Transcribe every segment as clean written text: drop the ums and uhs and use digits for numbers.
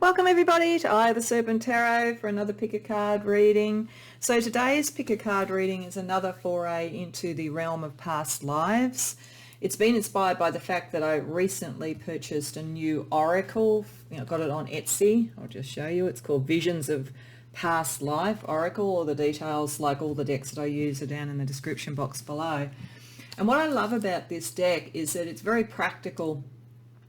Welcome everybody to the Serpent Tarot for another pick a card reading. So today's pick a card reading is another foray into the realm of past lives. It's been inspired by the fact that I recently purchased a new oracle. Got it on Etsy. I'll just show you. It's called Visions of Past Life Oracle. All the details, like all the decks that I use, are down in the description box below. And what I love about this deck is that it's very practical.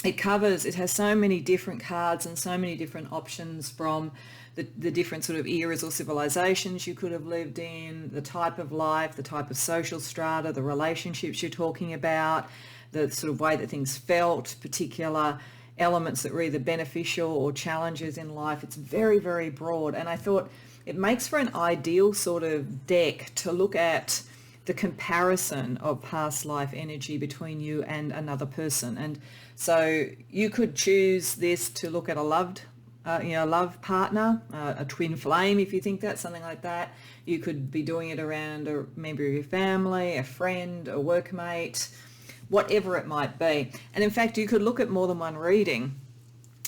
It has so many different cards and so many different options from the different sort of eras or civilizations you could have lived in, the type of life, the type of social strata, the relationships you're talking about, the sort of way that things felt, particular elements that were either beneficial or challenges in life. It's very, very broad. And I thought it makes for an ideal sort of deck to look at the comparison of past life energy between you and another person. And so you could choose this to look at a love partner, a twin flame, if you think that's something like that. You could be doing it around a member of your family, a friend, a workmate, whatever it might be. And in fact, you could look at more than one reading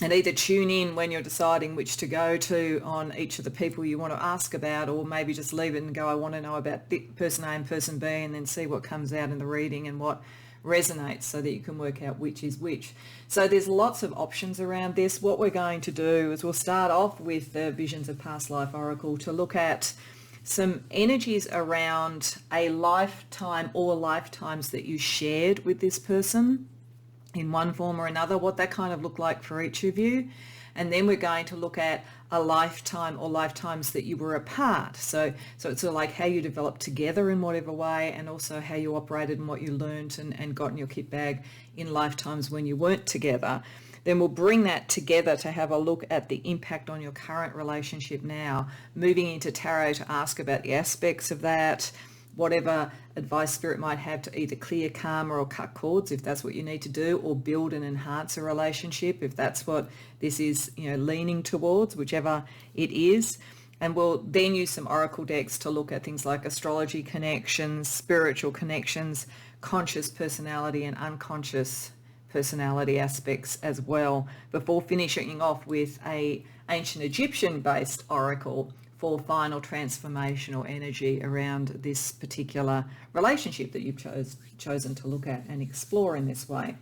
and either tune in when you're deciding which to go to on each of the people you want to ask about, or maybe just leave it and go, I want to know about person A and person B, and then see what comes out in the reading and what resonates so that you can work out which is which. So there's lots of options around this. What we're going to do is we'll start off with the Visions of Past Life Oracle to look at some energies around a lifetime or lifetimes that you shared with this person in one form or another, what that kind of looked like for each of you. And then we're going to look at a lifetime or lifetimes that you were apart. So it's sort of like how you developed together in whatever way, and also how you operated and what you learned and got in your kit bag in lifetimes when you weren't together. Then we'll bring that together to have a look at the impact on your current relationship now, moving into tarot to ask about the aspects of that, whatever advice Spirit might have to either clear karma or cut cords if that's what you need to do, or build and enhance a relationship if that's what this is, leaning towards, whichever it is. And we'll then use some oracle decks to look at things like astrology connections, spiritual connections, conscious personality and unconscious personality aspects as well, before finishing off with a ancient Egyptian based oracle for final transformational energy around this particular relationship that you've chosen to look at and explore in this way.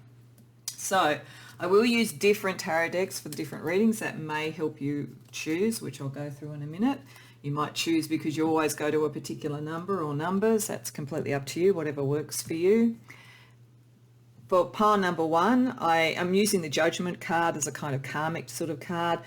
So I will use different tarot decks for the different readings that may help you choose, which I'll go through in a minute. You might choose because you always go to a particular number or numbers. That's completely up to you, whatever works for you. For pile number one, I am using the Judgment card as a kind of karmic sort of card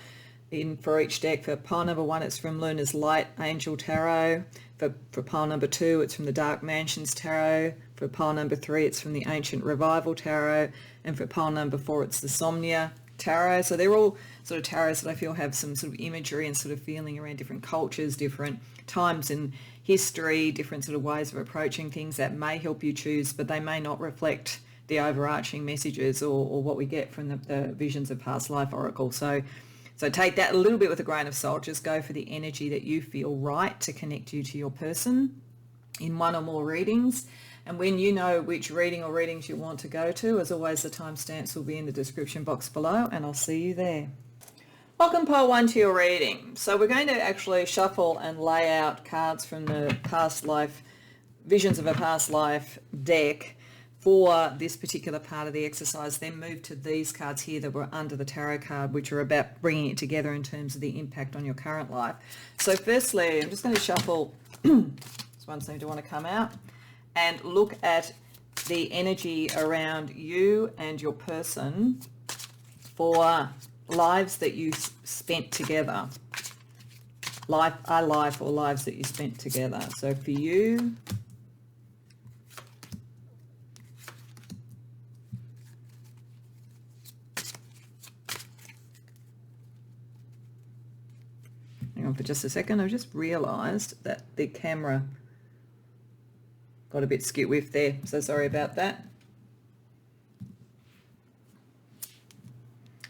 for each deck. For pile number one, it's from Luna's Light Angel Tarot. For pile number two, it's from the Dark Mansions Tarot. For pile number three, it's from the Ancient Revival Tarot. And for pile number four, it's the Somnia Tarot. So they're all sort of tarots that I feel have some sort of imagery and sort of feeling around different cultures, different times in history, different sort of ways of approaching things that may help you choose, but they may not reflect the overarching messages or what we get from the Visions of Past Life Oracle. So take that a little bit with a grain of salt. Just go for the energy that you feel right to connect you to your person in one or more readings. And when you know which reading or readings you want to go to, as always, the timestamps will be in the description box below, and I'll see you there. Welcome, pile one, to your reading. So we're going to actually shuffle and lay out cards from the Past Life, Visions of a Past Life deck for this particular part of the exercise, then move to these cards here that were under the tarot card, which are about bringing it together in terms of the impact on your current life. So firstly, I'm just going to shuffle, this one seemed to want to come out, and look at the energy around you and your person for lives that you spent together. Life or lives that you spent together. So for you, hang on for just a second. I've just realised that the camera got a bit skew-whiffed there, so sorry about that.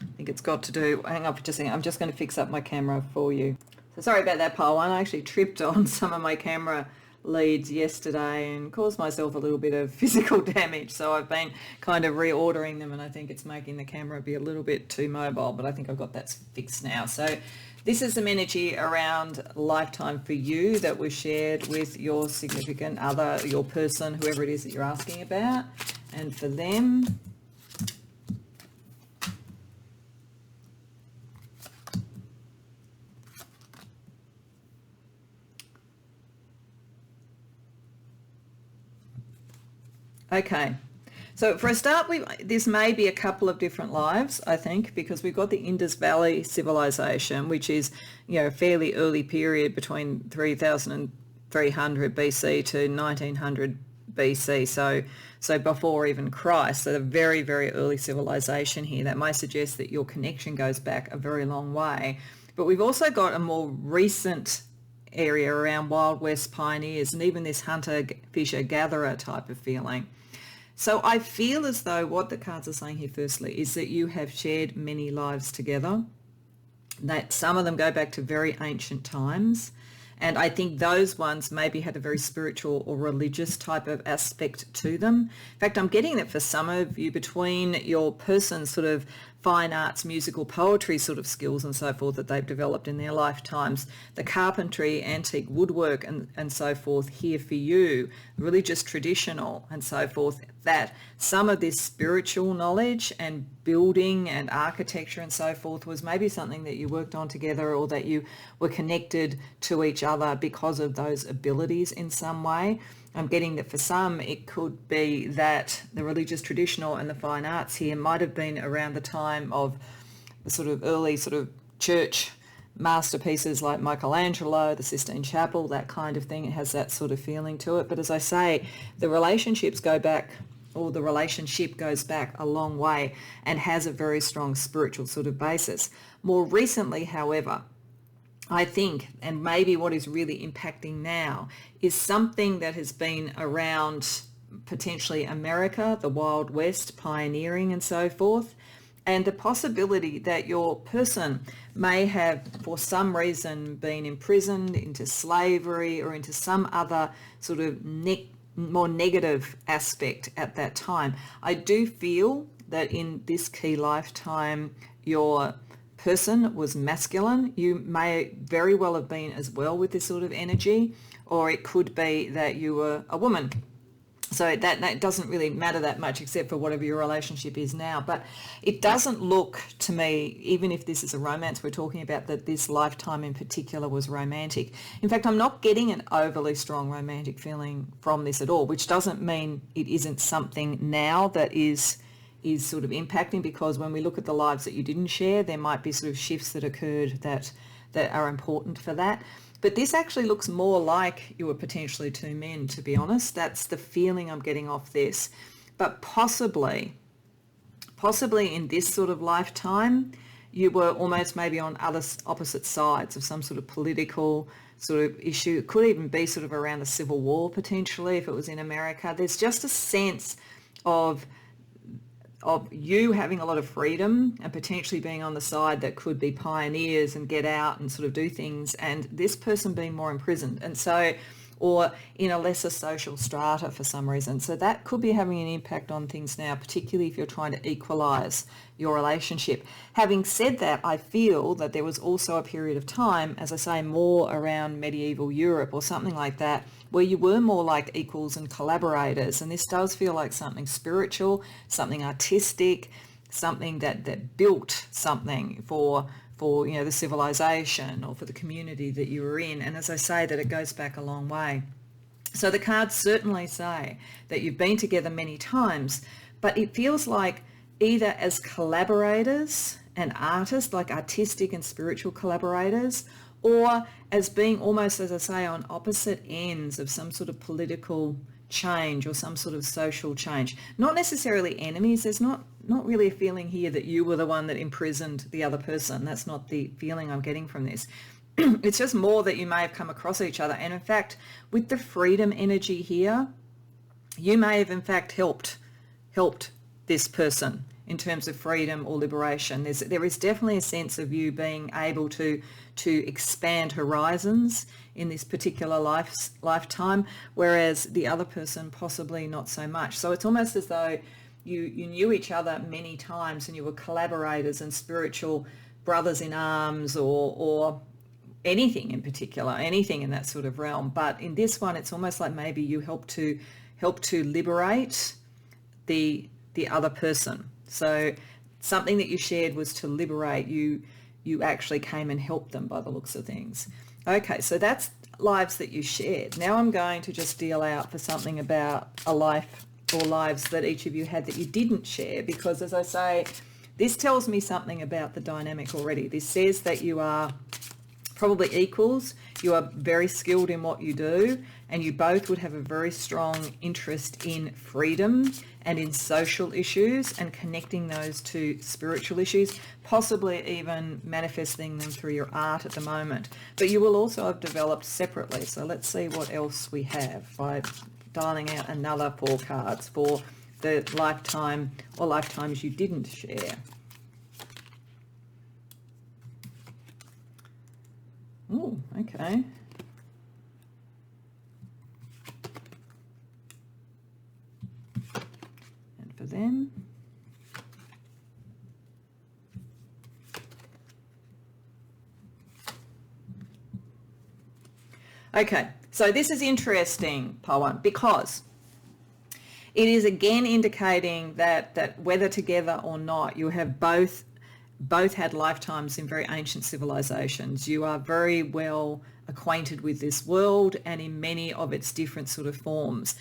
I think it's got to do, hang on for just a second, I'm just going to fix up my camera for you. So sorry about that, pile one. I actually tripped on some of my camera leads yesterday and caused myself a little bit of physical damage. So I've been kind of reordering them, and I think it's making the camera be a little bit too mobile, but I think I've got that fixed now. So this is some energy around lifetime for you that was shared with your significant other, your person, whoever it is that you're asking about, and for them. Okay, so for a start, this may be a couple of different lives, I think, because we've got the Indus Valley civilization, which is, you know, a fairly early period between 3,300 BC to 1900 BC, so before even Christ, so a very, very early civilization here. That may suggest that your connection goes back a very long way. But we've also got a more recent area around Wild West pioneers and even this hunter-fisher-gatherer type of feeling. So I feel as though what the cards are saying here firstly is that you have shared many lives together, that some of them go back to very ancient times, and I think those ones maybe had a very spiritual or religious type of aspect to them. In fact, I'm getting that for some of you, between your person's sort of fine arts, musical, poetry sort of skills and so forth that they've developed in their lifetimes, the carpentry, antique woodwork and so forth here for you, religious, traditional and so forth, that some of this spiritual knowledge and building and architecture and so forth was maybe something that you worked on together, or that you were connected to each other because of those abilities in some way. I'm getting that for some it could be that the religious, traditional and the fine arts here might have been around the time of the sort of early sort of church masterpieces like Michelangelo, the Sistine Chapel, that kind of thing. It has that sort of feeling to it. But as I say, the relationships go back, or the relationship goes back a long way and has a very strong spiritual sort of basis. More recently, however, I think, and maybe what is really impacting now, is something that has been around potentially America, the Wild West, pioneering and so forth, and the possibility that your person may have, for some reason, been imprisoned into slavery or into some other sort of more negative aspect at that time. I do feel that in this key lifetime, your person was masculine. You may very well have been as well with this sort of energy, or it could be that you were a woman. So that doesn't really matter that much, except for whatever your relationship is now. But it doesn't look to me, even if this is a romance we're talking about, that this lifetime in particular was romantic. In fact, I'm not getting an overly strong romantic feeling from this at all, which doesn't mean it isn't something now that is sort of impacting, because when we look at the lives that you didn't share, there might be sort of shifts that occurred that are important for that. But this actually looks more like you were potentially two men, to be honest. That's the feeling I'm getting off this. But possibly in this sort of lifetime, you were almost maybe on opposite sides of some sort of political sort of issue. It could even be sort of around the Civil War, potentially, if it was in America. There's just a sense of you having a lot of freedom and potentially being on the side that could be pioneers and get out and sort of do things, and this person being more imprisoned, and so, or in a lesser social strata for some reason. So that could be having an impact on things now, particularly if you're trying to equalize your relationship. Having said that, I feel that there was also a period of time, as I say, more around medieval Europe or something like that, where you were more like equals and collaborators. And this does feel like something spiritual, something artistic, something that built something for the civilization or for the community that you were in. And as I say, that it goes back a long way. So the cards certainly say that you've been together many times, but it feels like either as collaborators and artists, like artistic and spiritual collaborators, or as being almost, as I say, on opposite ends of some sort of political change or some sort of social change. Not necessarily enemies. There's not really a feeling here that you were the one that imprisoned the other person. That's not the feeling I'm getting from this. It's just more that you may have come across each other. And in fact, with the freedom energy here, you may have in fact helped this person in terms of freedom or liberation. There is definitely a sense of you being able to expand horizons in this particular lifetime, whereas the other person possibly not so much. So it's almost as though you knew each other many times and you were collaborators and spiritual brothers in arms, or anything in particular, anything in that sort of realm. But in this one, it's almost like maybe you help to liberate the other person. So something that you shared was to liberate. You actually came and helped them by the looks of things. Okay, so that's lives that you shared. Now I'm going to just deal out for something about a life or lives that each of you had that you didn't share, because as I say, this tells me something about the dynamic already. This says that you are probably equals, you are very skilled in what you do, and you both would have a very strong interest in freedom and in social issues and connecting those to spiritual issues, possibly even manifesting them through your art at the moment. But you will also have developed separately. So let's see what else we have by dialing out another 4 cards for the lifetime or lifetimes you didn't share. Oh, okay. And for them. Okay, so this is interesting, Poem, because it is again indicating that whether together or not, you have both had lifetimes in very ancient civilizations. You are very well acquainted with this world and in many of its different sort of forms.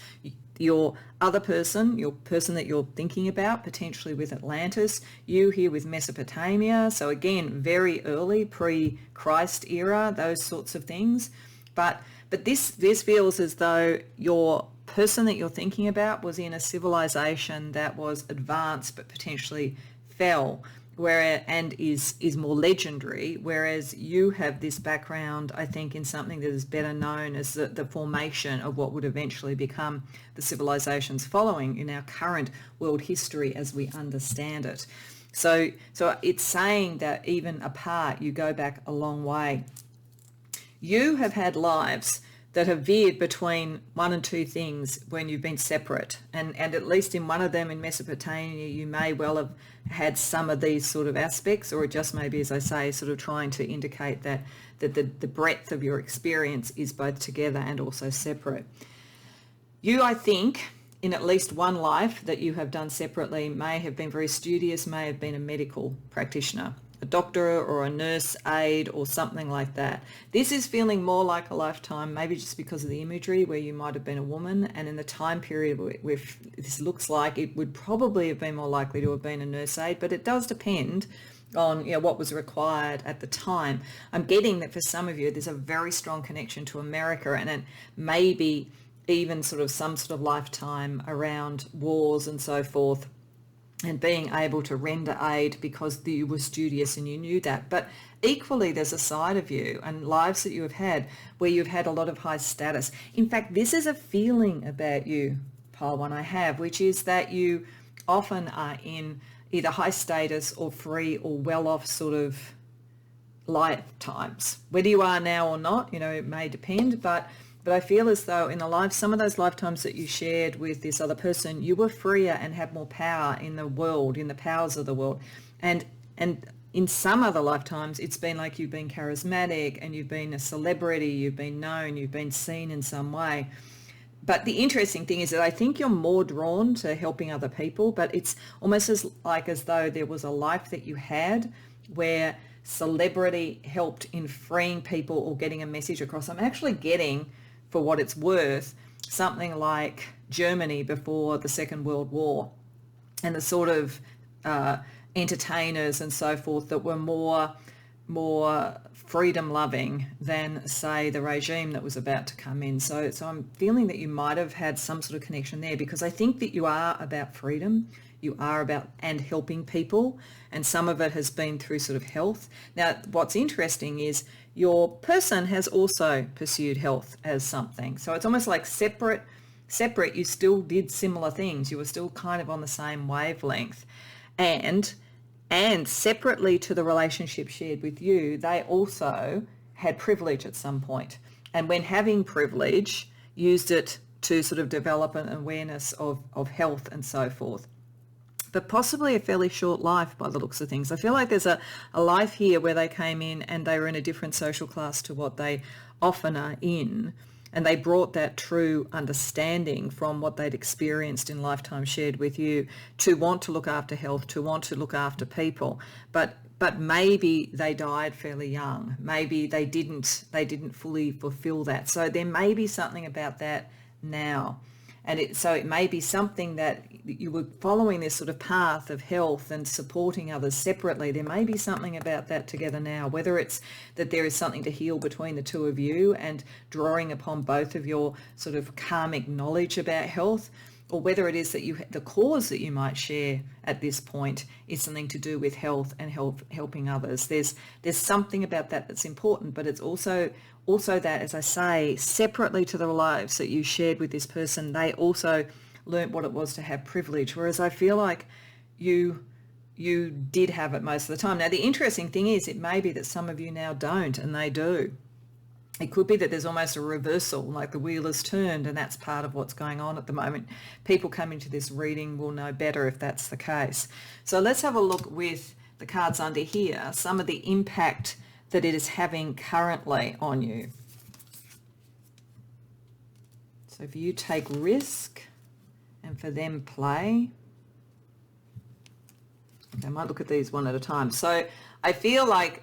Your other person, your person that you're thinking about, potentially with Atlantis, you here with Mesopotamia. So again, very early, pre-Christ era, those sorts of things. But this feels as though your person that you're thinking about was in a civilization that was advanced but potentially fell, and is more legendary, whereas you have this background, I think, in something that is better known as the formation of what would eventually become the civilizations following in our current world history as we understand it. So it's saying that even apart, you go back a long way. You have had lives that have veered between one and two things when you've been separate. And at least in one of them in Mesopotamia, you may well have had some of these sort of aspects, or just maybe, as I say, sort of trying to indicate that the breadth of your experience is both together and also separate. You, I think, in at least one life that you have done separately, may have been very studious, may have been a medical practitioner, a doctor or a nurse aide or something like that. This is feeling more like a lifetime, maybe just because of the imagery where you might have been a woman, and in the time period where this looks like it would probably have been more likely to have been a nurse aide, but it does depend on what was required at the time. I'm getting that for some of you there's a very strong connection to America, and it maybe even sort of some sort of lifetime around wars and so forth, and being able to render aid because you were studious and you knew that. But equally, there's a side of you and lives that you have had where you've had a lot of high status. In fact, this is a feeling about you, Pile One, I have, which is that you often are in either high status or free or well-off sort of lifetimes. Whether you are now or not, it may depend, but I feel as though in some of those lifetimes that you shared with this other person, you were freer and had more power in the world, in the powers of the world. And in some other lifetimes, it's been like you've been charismatic and you've been a celebrity, you've been known, you've been seen in some way. But the interesting thing is that I think you're more drawn to helping other people, but it's almost as though there was a life that you had where celebrity helped in freeing people or getting a message across. I'm actually getting, for what it's worth, something like Germany before the Second World War, and the sort of entertainers and so forth that were more freedom loving than, say, the regime that was about to come in. So I'm feeling that you might have had some sort of connection there, because I think that you are about freedom, you are about and helping people, and some of it has been through sort of health. Now, what's interesting is your person has also pursued health as something. So it's almost like separate, you still did similar things. You were still kind of on the same wavelength. And separately to the relationship shared with you, they also had privilege at some point. And when having privilege, used it to sort of develop an awareness of health and so forth. But possibly a fairly short life by the looks of things. I feel like there's a life here where they came in and they were in a different social class to what they often are in. And they brought that true understanding from what they'd experienced in lifetime shared with you to want to look after health, to want to look after people. But maybe they died fairly young. Maybe they didn't fully fulfill that. So there may be something about that now. And so it may be something that you were following this sort of path of health and supporting others separately. There may be something about that together now, whether it's that there is something to heal between the two of you and drawing upon both of your sort of karmic knowledge about health, or whether it is that the cause that you might share at this point is something to do with health and helping others. There's something about that that's important, but it's also that, as I say, separately to the lives that you shared with this person, they also learnt what it was to have privilege, whereas I feel like you did have it most of the time. Now, the interesting thing is it may be that some of you now don't and they do. It could be that there's almost a reversal, like the wheel is turned, and that's part of what's going on at the moment. People coming to this reading will know better if that's the case. So let's have a look with the cards under here, some of the impact that it is having currently on you. So for you, take risk, and for them, play. Okay, I might look at these one at a time. So I feel like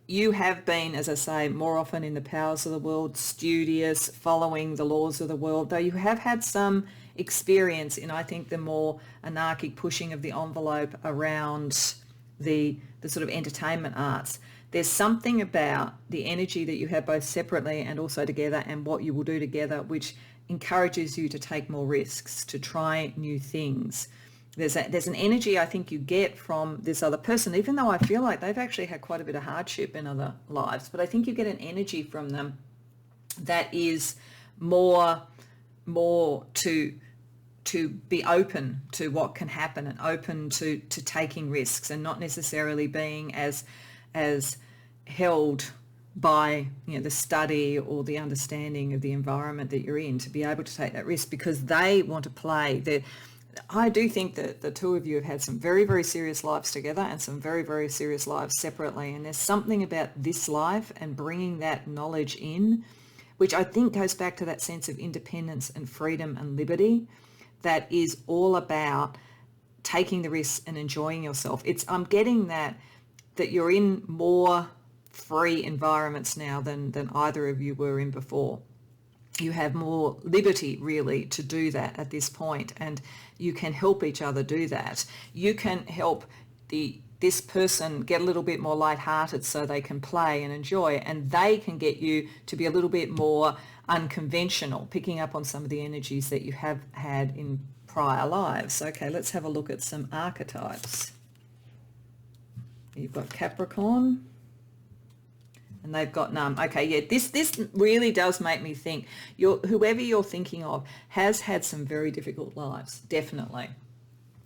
you have been, as I say, more often in the powers of the world, studious, following the laws of the world, though you have had some experience in, I think, the more anarchic pushing of the envelope around the sort of entertainment arts. There's something about the energy that you have both separately and also together, and what you will do together, which encourages you to take more risks, to try new things. There's an energy I think you get from this other person, even though I feel like they've actually had quite a bit of hardship in other lives, but I think you get an energy from them that is more to be open to what can happen and open to taking risks, and not necessarily being as held by the study or the understanding of the environment that you're in, to be able to take that risk because they want to play. I do think that the two of you have had some very, very serious lives together and some very, very serious lives separately. And there's something about this life and bringing that knowledge in, which I think goes back to that sense of independence and freedom and liberty that is all about taking the risks and enjoying yourself. I'm getting that you're in more free environments now than either of you were in before. You have more liberty really to do that at this point, and you can help each other do that. You can help this person get a little bit more lighthearted so they can play and enjoy, and they can get you to be a little bit more unconventional, picking up on some of the energies that you have had in prior lives. Okay, let's have a look at some archetypes. You've got Capricorn. And they've got none. Okay, yeah, this really does make me think whoever you're thinking of has had some very difficult lives, definitely.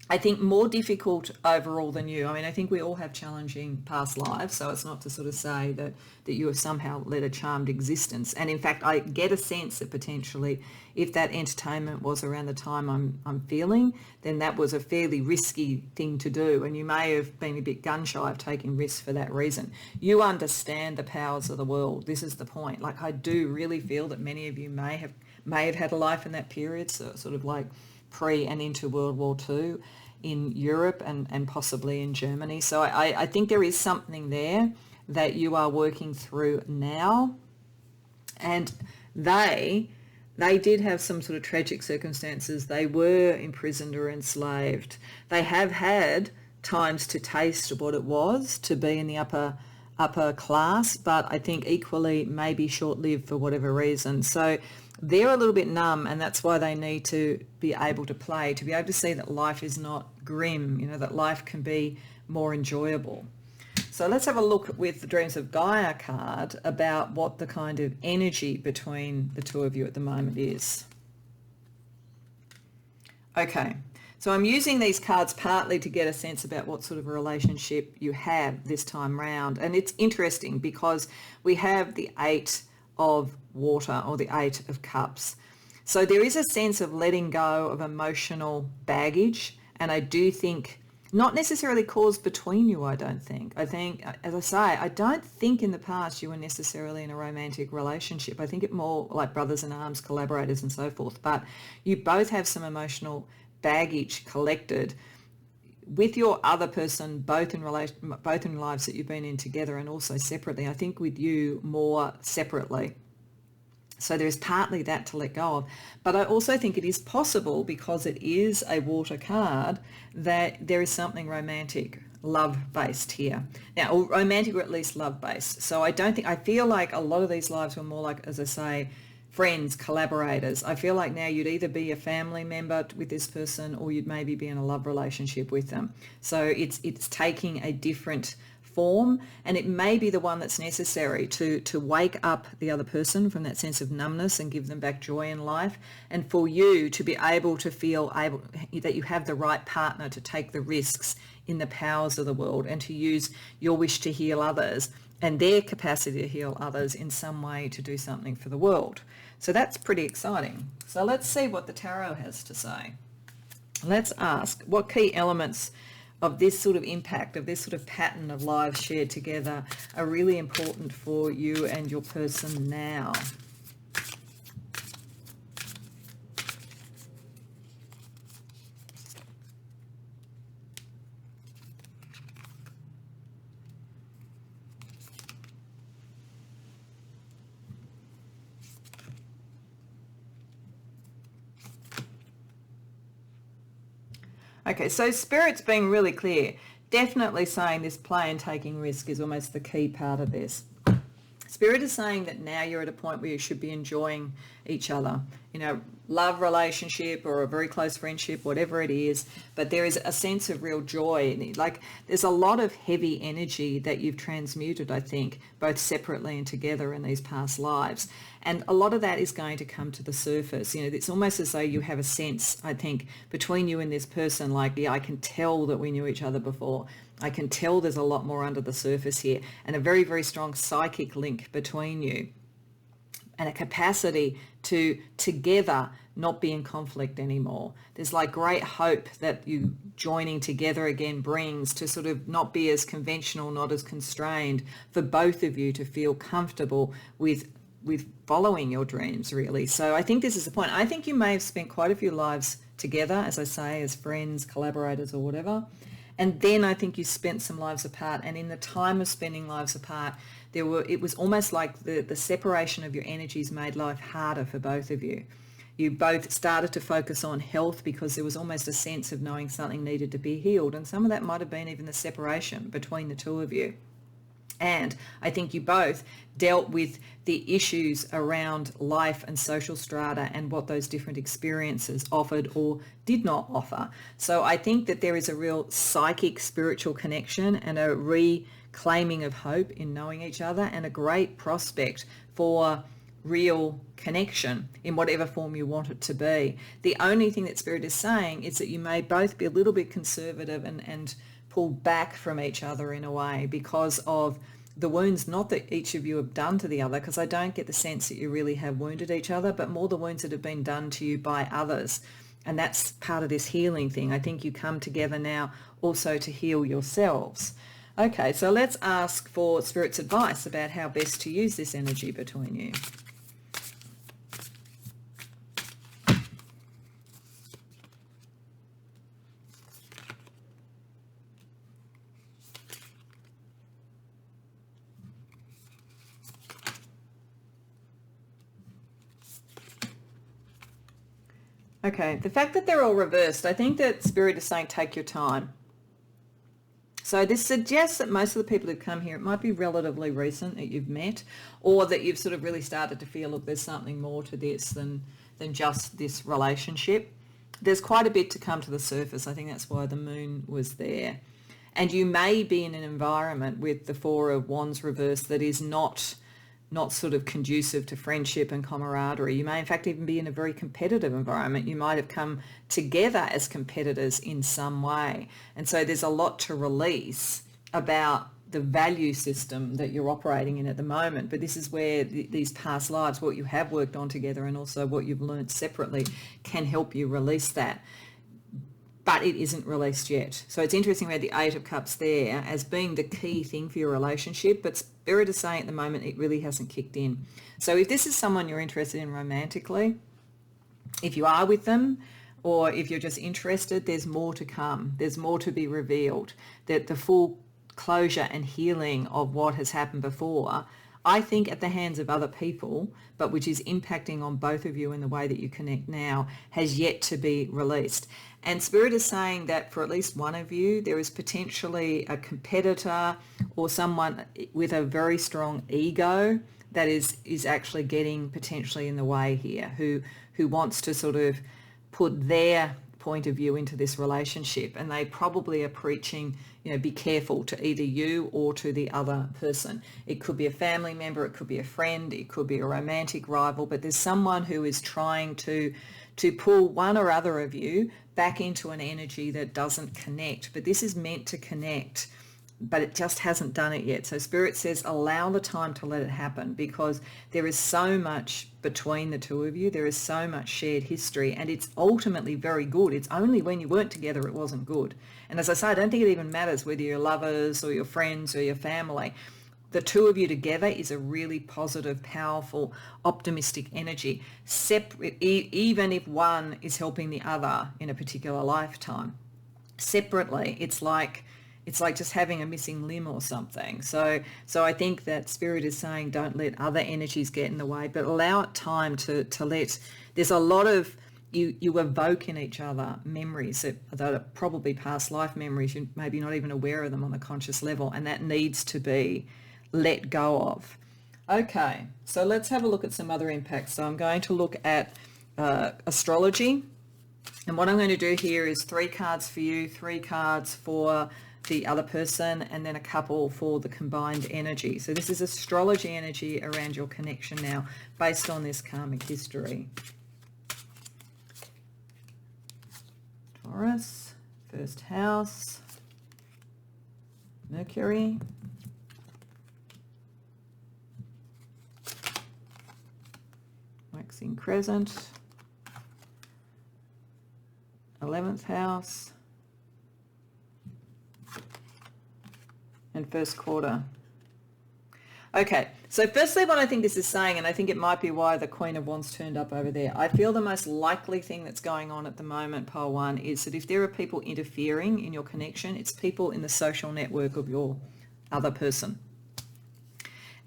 I think more difficult overall than you. I mean, I think we all have challenging past lives, so it's not to sort of say that you have somehow led a charmed existence. And in fact, I get a sense that potentially if that entertainment was around the time I'm feeling, then that was a fairly risky thing to do, and you may have been a bit gun-shy of taking risks for that reason. You understand the powers of the world. This is the point. Like, I do really feel that many of you may have had a life in that period, so sort of like pre and into World War II in Europe and possibly in Germany. So I think there is something there that you are working through now. And they did have some sort of tragic circumstances. They were imprisoned or enslaved. They have had times to taste what it was to be in the upper class, but I think equally maybe short-lived for whatever reason. So they're a little bit numb, and that's why they need to be able to play, to be able to see that life is not grim, that life can be more enjoyable. So let's have a look with the Dreams of Gaia card about what the kind of energy between the two of you at the moment is. Okay, So I'm using these cards partly to get a sense about what sort of a relationship you have this time round. And it's interesting because we have the Eight of Water, or the Eight of Cups. So there is a sense of letting go of emotional baggage. And I do think, not necessarily caused between you, I don't think. I think, as I say, I don't think in the past you were necessarily in a romantic relationship. I think it more like brothers in arms, collaborators and so forth. But you both have some emotional baggage collected with your other person, both in lives that you've been in together and also separately. I think with you more separately. So there's partly that to let go of. But I also think it is possible, because it is a water card, that there is something romantic, love-based here. Now, or romantic, or at least love-based. So I feel like a lot of these lives were more like, as I say, friends, collaborators. I feel like now you'd either be a family member with this person, or you'd maybe be in a love relationship with them. So it's taking a different form, and it may be the one that's necessary to wake up the other person from that sense of numbness and give them back joy in life, and for you to be able to feel able that you have the right partner to take the risks in the powers of the world, and to use your wish to heal others and their capacity to heal others in some way to do something for the world. So that's pretty exciting. So let's see what the tarot has to say. Let's ask, what key elements of this sort of impact, of this sort of pattern of lives shared together, are really important for you and your person now? Okay, so Spirit's being really clear. Definitely saying this play and taking risk is almost the key part of this. Spirit is saying that now you're at a point where you should be enjoying each other. You know, love relationship or a very close friendship, whatever it is, but there is a sense of real joy. Like, there's a lot of heavy energy that you've transmuted, I think, both separately and together in these past lives. And a lot of that is going to come to the surface. You know, it's almost as though you have a sense, I think, between you and this person, like, yeah, I can tell that we knew each other before. I can tell there's a lot more under the surface here, and a very, very strong psychic link between you, and a capacity to together not be in conflict anymore. There's like great hope that you joining together again brings to sort of not be as conventional, not as constrained, for both of you to feel comfortable with following your dreams, really. So I think this is the point. I think you may have spent quite a few lives together, as I say, as friends, collaborators or whatever. And then I think you spent some lives apart. And in the time of spending lives apart, it was almost like the separation of your energies made life harder for both of you. You both started to focus on health because there was almost a sense of knowing something needed to be healed. And some of that might have been even the separation between the two of you. And I think you both dealt with the issues around life and social strata and what those different experiences offered or did not offer. So I think that there is a real psychic, spiritual connection and a reclaiming of hope in knowing each other, and a great prospect for real connection in whatever form you want it to be. The only thing that Spirit is saying is that you may both be a little bit conservative and pull back from each other in a way because of the wounds, not that each of you have done to the other, because I don't get the sense that you really have wounded each other, but more the wounds that have been done to you by others. And that's part of this healing thing. I think you come together now also to heal yourselves. Okay, so let's ask for Spirit's advice about how best to use this energy between you. Okay, the fact that they're all reversed, I think that Spirit is saying take your time. So this suggests that most of the people who've come here, it might be relatively recent that you've met, or that you've sort of really started to feel, look, there's something more to this than just this relationship. There's quite a bit to come to the surface. I think that's why the moon was there. And you may be in an environment with the Four of Wands reversed that is not not sort of conducive to friendship and camaraderie. You may in fact even be in a very competitive environment. You might have come together as competitors in some way. And so there's a lot to release about the value system that you're operating in at the moment. But this is where these past lives, what you have worked on together and also what you've learned separately, can help you release that. But it isn't released yet. So it's interesting we had the Eight of Cups there as being the key thing for your relationship, but Spirit is saying at the moment it really hasn't kicked in. So if this is someone you're interested in romantically, if you are with them, or if you're just interested, there's more to come. There's more to be revealed. That the full closure and healing of what has happened before, I think at the hands of other people, but which is impacting on both of you in the way that you connect now, has yet to be released. And Spirit is saying that for at least one of you, there is potentially a competitor or someone with a very strong ego that is actually getting potentially in the way here, who wants to sort of put their point of view into this relationship, and they probably are preaching, be careful to either you or to the other person. It could be a family member, it could be a friend, it could be a romantic rival, but there's someone who is trying to pull one or other of you back into an energy that doesn't connect. But this is meant to connect, but it just hasn't done it yet. So Spirit says allow the time to let it happen, because there is so much between the two of you. There is so much shared history, and it's ultimately very good. It's only when you weren't together it wasn't good. And as I say, I don't think it even matters whether you're lovers or your friends or your family. The two of you together is a really positive, powerful, optimistic energy, even if one is helping the other in a particular lifetime. Separately, it's like just having a missing limb or something. So I think that Spirit is saying don't let other energies get in the way, but allow it time to let. There's a lot of you evoke in each other memories that are probably past life memories. You're maybe not even aware of them on a conscious level, and that needs to be let go of. Okay, so let's have a look at some other impacts. So I'm going to look at astrology, and what I'm going to do here is 3 cards for you, 3 cards for the other person, and then a couple for the combined energy. So this is astrology energy around your connection now, based on this karmic history. Taurus, first house, Mercury, waxing crescent, 11th house, and first quarter. Okay, so firstly what I think this is saying, and I think it might be why the Queen of Wands turned up over there, I feel the most likely thing that's going on at the moment, Pole 1, is that if there are people interfering in your connection, it's people in the social network of your other person.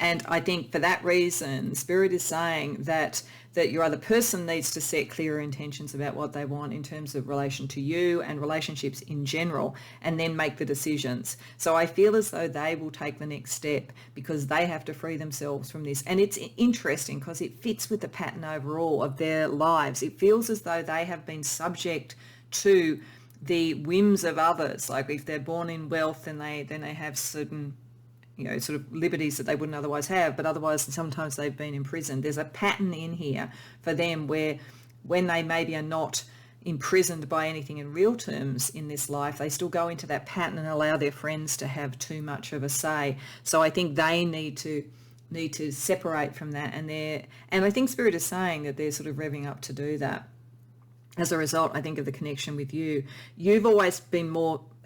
And I think for that reason, Spirit is saying that your other person needs to set clearer intentions about what they want in terms of relation to you and relationships in general, and then make the decisions. So I feel as though they will take the next step because they have to free themselves from this. And it's interesting because it fits with the pattern overall of their lives. It feels as though they have been subject to the whims of others. Like if they're born in wealth, then they have certain sort of liberties that they wouldn't otherwise have, but otherwise sometimes they've been imprisoned. There's a pattern in here for them where when they maybe are not imprisoned by anything in real terms in this life, they still go into that pattern and allow their friends to have too much of a say. So I think they need to separate from that, and I think Spirit is saying that they're sort of revving up to do that. As a result, I think of the connection with you. You've always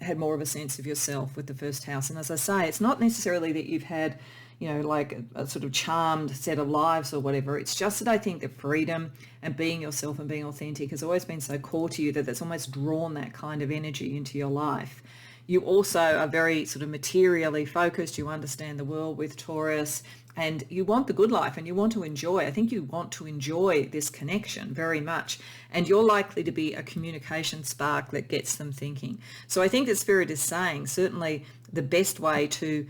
had more of a sense of yourself with the first house. And as I say, it's not necessarily that you've had, like a sort of charmed set of lives or whatever. It's just that I think that freedom and being yourself and being authentic has always been so core to you that it's almost drawn that kind of energy into your life. You also are very sort of materially focused. You understand the world with Taurus, and you want the good life and you want to enjoy. I think you want to enjoy this connection very much, and you're likely to be a communication spark that gets them thinking. So I think that Spirit is saying certainly the best way to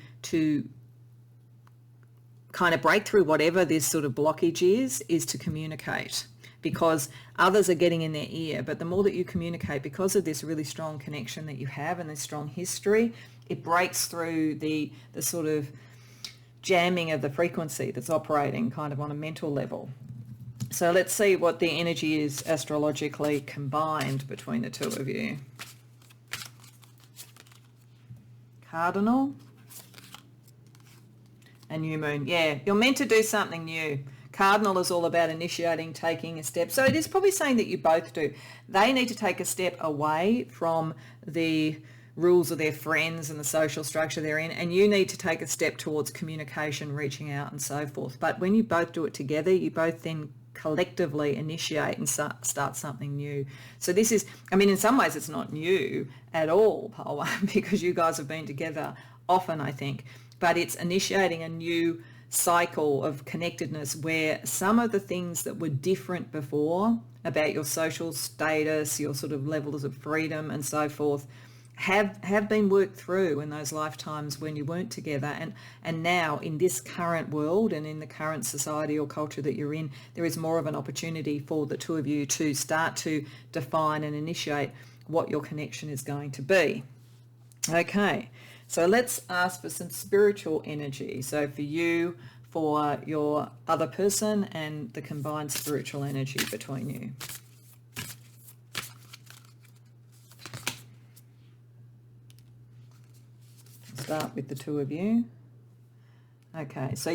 kind of break through whatever this sort of blockage is to communicate, because others are getting in their ear. But the more that you communicate, because of this really strong connection that you have and this strong history, it breaks through the sort of jamming of the frequency that's operating kind of on a mental level. So let's see what the energy is astrologically combined between the two of you. Cardinal and new moon. Yeah, you're meant to do something new. Cardinal is all about initiating, taking a step. So it is probably saying that you both do. They need to take a step away from the rules of their friends and the social structure they're in, and you need to take a step towards communication, reaching out and so forth. But when you both do it together, you both then collectively initiate and start something new. So this is, I mean, in some ways it's not new at all, Pole, because you guys have been together often, I think, but it's initiating a new cycle of connectedness where some of the things that were different before about your social status, your sort of levels of freedom and so forth, have been worked through in those lifetimes when you weren't together, and now in this current world and in the current society or culture that you're in, there is more of an opportunity for the two of you to start to define and initiate what your connection is going to be. Okay, so let's ask for some spiritual energy. So for you, for your other person, and the combined spiritual energy between you. Start with the two of you. Okay, so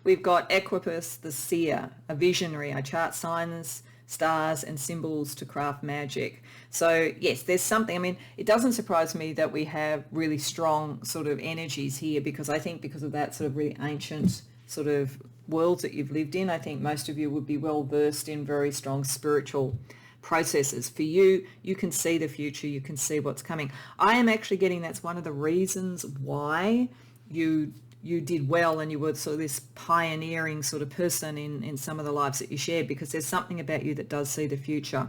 we've got Equipus, the seer, a visionary. I chart signs, stars and symbols to craft magic. So yes, there's something, I mean, it doesn't surprise me that we have really strong sort of energies here, because I think because of that sort of really ancient sort of worlds that you've lived in, I think most of you would be well versed in very strong spiritual processes. For you, you can see the future, you can see what's coming. I am actually getting that's one of the reasons why you did well and you were sort of this pioneering sort of person in some of the lives that you shared, because there's something about you that does see the future,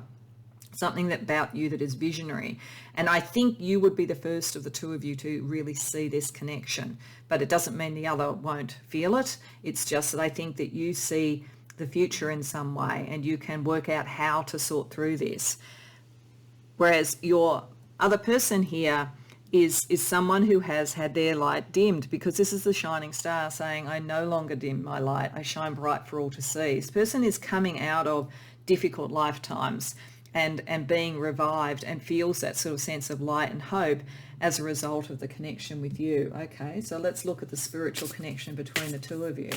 something about you that is visionary. And I think you would be the first of the two of you to really see this connection, but it doesn't mean the other won't feel it. It's just that I think that you see the future in some way and you can work out how to sort through this. Whereas your other person here is someone who has had their light dimmed, because this is the shining star saying, I no longer dim my light, I shine bright for all to see. This person is coming out of difficult lifetimes and being revived and feels that sort of sense of light and hope as a result of the connection with you. Okay, so let's look at the spiritual connection between the two of you.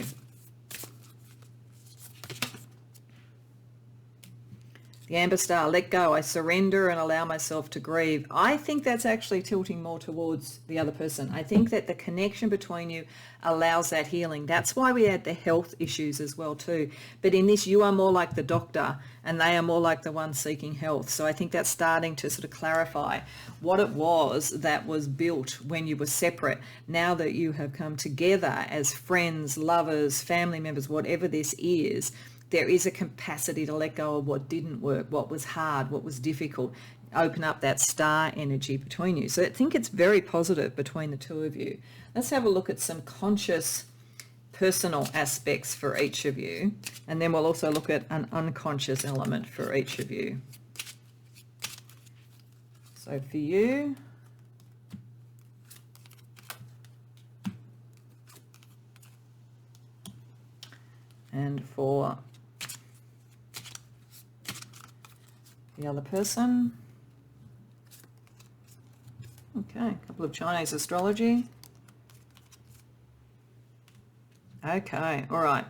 The Amber Star, let go, I surrender and allow myself to grieve. I think that's actually tilting more towards the other person. I think that the connection between you allows that healing. That's why we add the health issues as well too. But in this, you are more like the doctor and they are more like the one seeking health. So I think that's starting to sort of clarify what it was that was built when you were separate. Now that you have come together as friends, lovers, family members, whatever this is, there is a capacity to let go of what didn't work, what was hard, what was difficult, open up that star energy between you. So I think it's very positive between the two of you. Let's have a look at some conscious personal aspects for each of you, and then we'll also look at an unconscious element for each of you. So for you, and for the other person. Okay, a couple of Chinese astrology. Okay, all right.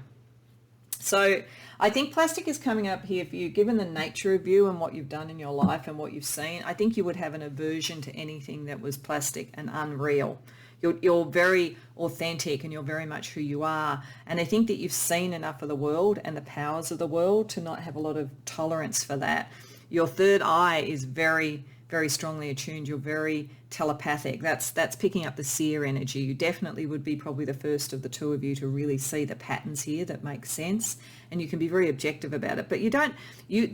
So I think plastic is coming up here for you, given the nature of you and what you've done in your life and what you've seen. I think you would have an aversion to anything that was plastic and unreal. You're very authentic and you're very much who you are. And I think that you've seen enough of the world and the powers of the world to not have a lot of tolerance for that. Your third eye is very, very strongly attuned. You're very telepathic. That's picking up the seer energy. You definitely would be probably the first of the two of you to really see the patterns here that make sense. And you can be very objective about it. But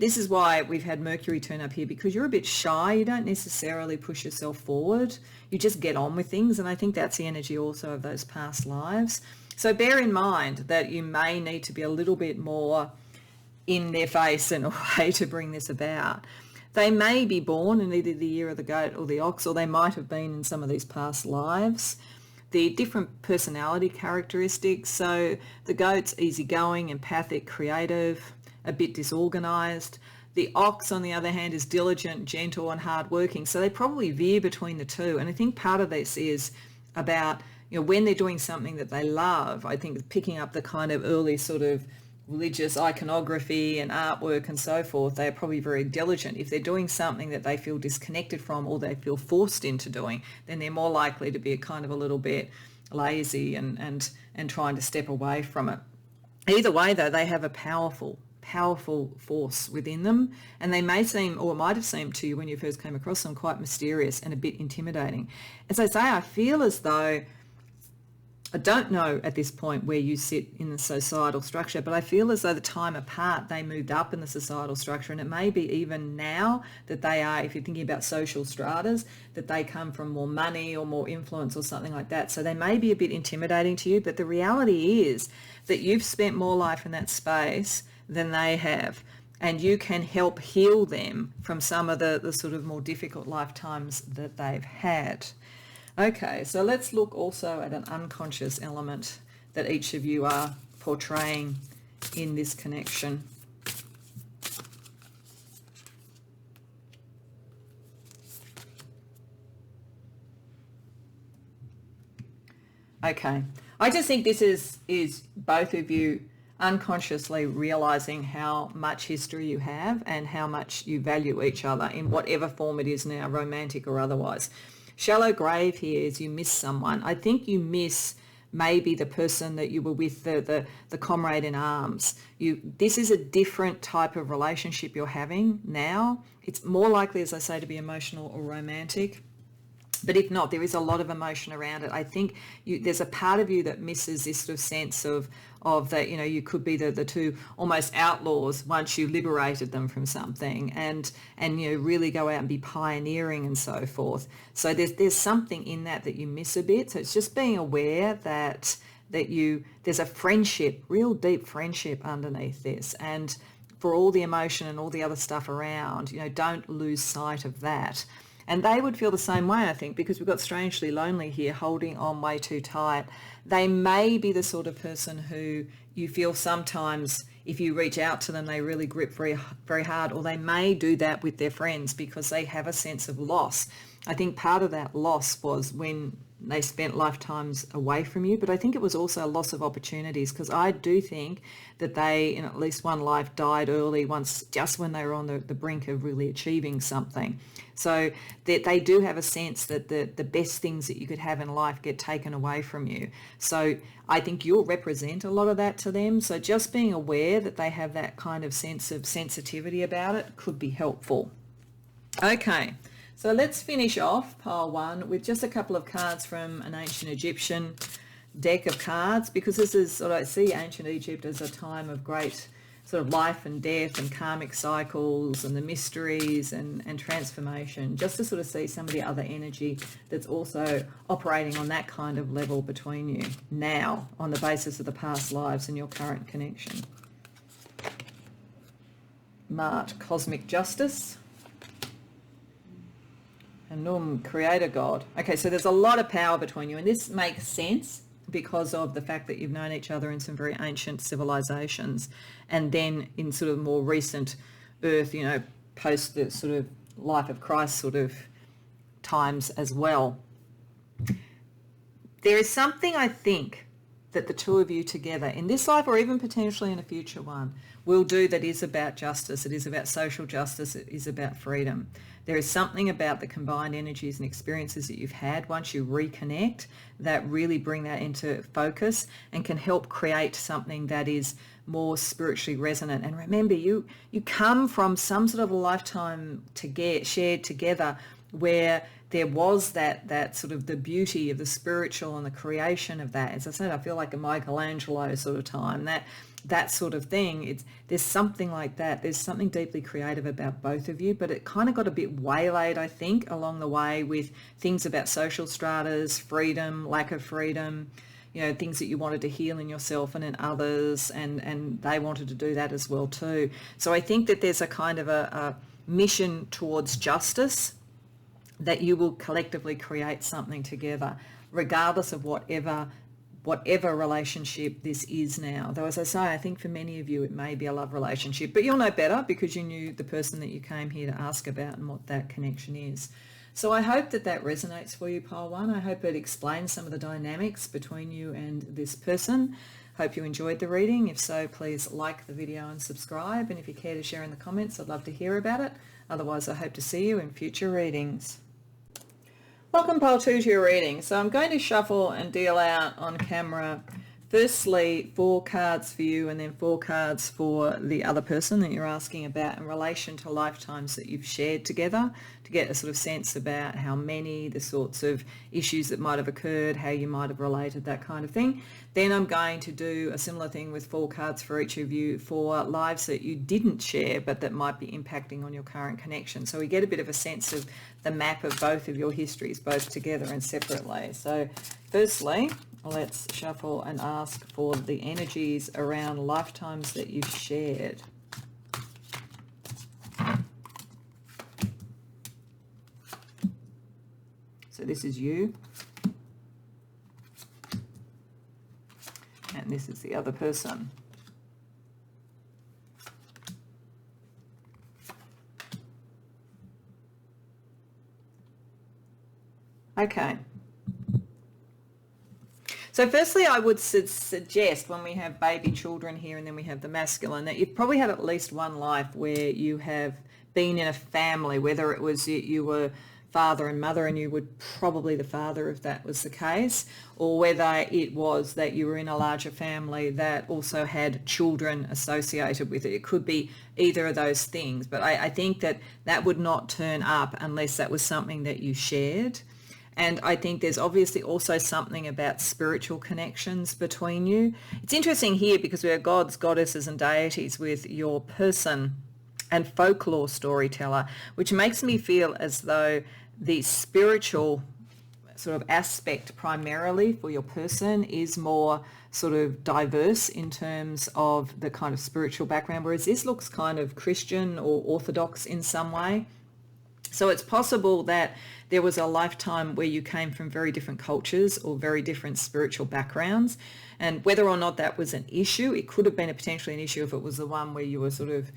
this is why we've had Mercury turn up here, because you're a bit shy. You don't necessarily push yourself forward. You just get on with things. And I think that's the energy also of those past lives. So bear in mind that you may need to be a little bit more in their face in a way to bring this about. They may be born in either the year of the goat or the ox, or they might have been in some of these past lives. the different personality characteristics. So the goat's easygoing, empathic, creative, a bit disorganized. The ox, on the other hand, is diligent, gentle and hardworking. So they probably veer between the two. And I think part of this is about, when they're doing something that they love, I think picking up the kind of early sort of religious iconography and artwork and so forth, they are probably very diligent. If they're doing something that they feel disconnected from or they feel forced into doing, then they're more likely to be kind of a little bit lazy and trying to step away from it. Either way, though, they have a powerful force within them, and they may seem, or might have seemed to you when you first came across them, quite mysterious and a bit intimidating. As I say, I feel as though, I don't know at this point where you sit in the societal structure, but I feel as though the time apart they moved up in the societal structure, and it may be even now that they are, if you're thinking about social stratas, that they come from more money or more influence or something like that. So they may be a bit intimidating to you, but the reality is that you've spent more life in that space than they have, and you can help heal them from some of the sort of more difficult lifetimes that they've had. Okay, so let's look also at an unconscious element that each of you are portraying in this connection. Okay, I just think this is both of you unconsciously realizing how much history you have and how much you value each other in whatever form it is now, romantic or otherwise. Shallow grave here is you miss someone. I think you miss maybe the person that you were with, the comrade in arms. This is a different type of relationship you're having now. It's more likely, as I say, to be emotional or romantic. But if not, there is a lot of emotion around it. I think there's a part of you that misses this sort of sense of that, you could be the two almost outlaws once you liberated them from something and really go out and be pioneering and so forth. So there's something in that you miss a bit. So it's just being aware that there's a friendship, real deep friendship underneath this. And for all the emotion and all the other stuff around, don't lose sight of that. And they would feel the same way, I think, because we've got strangely lonely here, holding on way too tight. They may be the sort of person who you feel sometimes if you reach out to them, they really grip very, very hard, or they may do that with their friends because they have a sense of loss. I think part of that loss was when they spent lifetimes away from you, but I think it was also a loss of opportunities, because I do think that they, in at least one life, died early once, just when they were on the brink of really achieving something. So that they do have a sense that the best things that you could have in life get taken away from you. So I think you'll represent a lot of that to them. So just being aware that they have that kind of sense of sensitivity about it could be helpful. Okay. So let's finish off pile one with just a couple of cards from an ancient Egyptian deck of cards, because this is what I see ancient Egypt as a time of great sort of life and death and karmic cycles and the mysteries and transformation, just to sort of see some of the other energy that's also operating on that kind of level between you now on the basis of the past lives and your current connection. Mart, Cosmic Justice. And Num, Creator God. Okay, so there's a lot of power between you, and this makes sense because of the fact that you've known each other in some very ancient civilizations, and then in sort of more recent Earth, post the sort of life of Christ sort of times as well. There is something, I think, that the two of you together in this life, or even potentially in a future one, will do that is about justice. It is about social justice. It is about freedom. There is something about the combined energies and experiences that you've had once you reconnect that really bring that into focus and can help create something that is more spiritually resonant. And remember, you come from some sort of a lifetime shared together where there was that sort of the beauty of the spiritual and the creation of that. As I said, I feel like a Michelangelo sort of time, that sort of thing. There's something like that. There's something deeply creative about both of you, but it kind of got a bit waylaid, I think, along the way with things about social stratas, freedom, lack of freedom, things that you wanted to heal in yourself and in others, and they wanted to do that as well too. So I think that there's a kind of a mission towards justice, that you will collectively create something together regardless of whatever relationship this is now. Though, as I say, I think for many of you it may be a love relationship, but you'll know better because you knew the person that you came here to ask about and what that connection is. So I hope that that resonates for you, pile one. I hope it explains some of the dynamics between you and this person. Hope you enjoyed the reading. If so, please like the video and subscribe. And if you care to share in the comments, I'd love to hear about it. Otherwise, I hope to see you in future readings. Welcome, pile two, to your reading. So I'm going to shuffle and deal out on camera firstly 4 cards for you and then 4 cards for the other person that you're asking about in relation to lifetimes that you've shared together, to get a sort of sense about how many, the sorts of issues that might have occurred, how you might have related, that kind of thing. Then I'm going to do a similar thing with 4 cards for each of you for lives that you didn't share but that might be impacting on your current connection. So we get a bit of a sense of the map of both of your histories, both together and separately. So firstly, let's shuffle and ask for the energies around lifetimes that you've shared. So this is you. And this is the other person. Okay. So firstly, I would suggest when we have baby children here and then we have the masculine, that you've probably had at least one life where you have been in a family, whether it was you were father and mother and you were probably the father if that was the case, or whether it was that you were in a larger family that also had children associated with it. It could be either of those things, but I think that that would not turn up unless that was something that you shared. And I think there's obviously also something about spiritual connections between you. It's interesting here because we have gods, goddesses and deities with your person and folklore storyteller, which makes me feel as though the spiritual sort of aspect primarily for your person is more sort of diverse in terms of the kind of spiritual background, whereas this looks kind of Christian or Orthodox in some way. So it's possible that there was a lifetime where you came from very different cultures or very different spiritual backgrounds. And whether or not that was an issue, it could have been potentially an issue if it was the one where you were sort of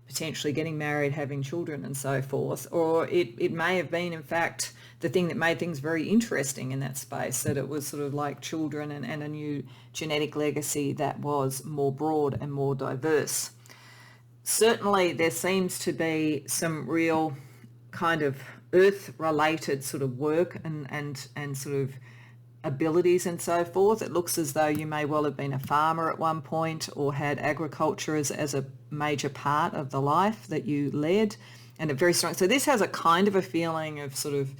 potentially getting married, having children and so forth. Or it may have been, in fact, the thing that made things very interesting in that space, that it was sort of like children and a new genetic legacy that was more broad and more diverse. Certainly there seems to be some real kind of earth-related sort of work and sort of abilities and so forth. It looks as though you may well have been a farmer at one point or had agriculture as a major part of the life that you led, and a very strong. So this has a kind of a feeling of sort of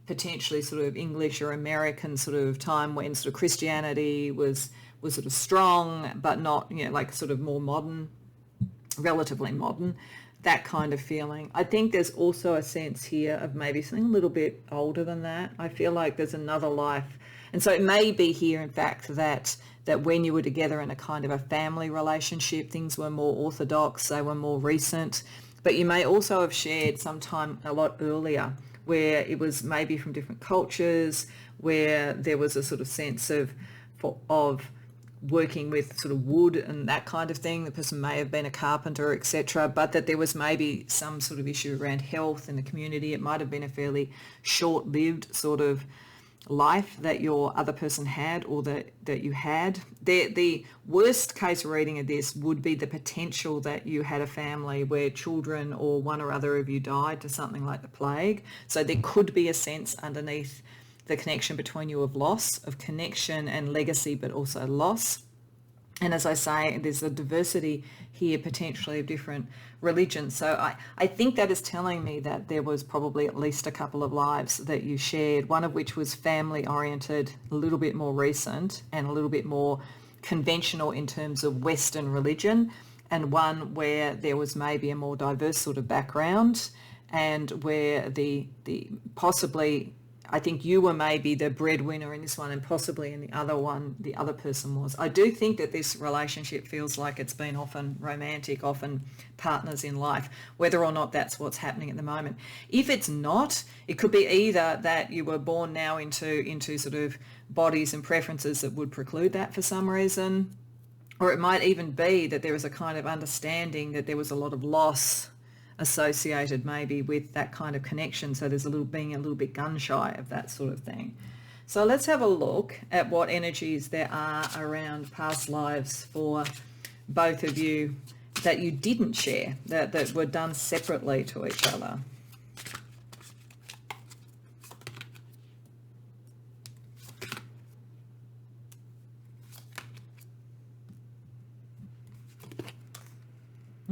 potentially sort of English or American sort of time when sort of Christianity was sort of strong, but not, you know, like sort of more modern, relatively modern. That kind of feeling. I think there's also a sense here of maybe something a little bit older than that. I feel like there's another life. And so it may be here, in fact, that when you were together in a kind of a family relationship, things were more orthodox, they were more recent. But you may also have shared sometime a lot earlier where it was maybe from different cultures, where there was a sort of sense of working with sort of wood and that kind of thing. The person may have been a carpenter, etc., but that there was maybe some sort of issue around health in the community. It might have been a fairly short-lived sort of life that your other person had, or that you had. The worst case reading of this would be the potential that you had a family where children or one or other of you died to something like the plague. So there could be a sense underneath the connection between you of loss, of connection and legacy, but also loss. And as I say, there's a diversity here potentially of different religions. So I think that is telling me that there was probably at least a couple of lives that you shared, one of which was family oriented, a little bit more recent and a little bit more conventional in terms of Western religion, and one where there was maybe a more diverse sort of background, and where the possibly, I think you were maybe the breadwinner in this one, and possibly in the other one, the other person was. I do think that this relationship feels like it's been often romantic, often partners in life, whether or not that's what's happening at the moment. If it's not, it could be either that you were born now into sort of bodies and preferences that would preclude that for some reason. Or it might even be that there is a kind of understanding that there was a lot of loss associated maybe with that kind of connection. So there's being a little bit gun shy of that sort of thing. So let's have a look at what energies there are around past lives for both of you that you didn't share, that were done separately to each other.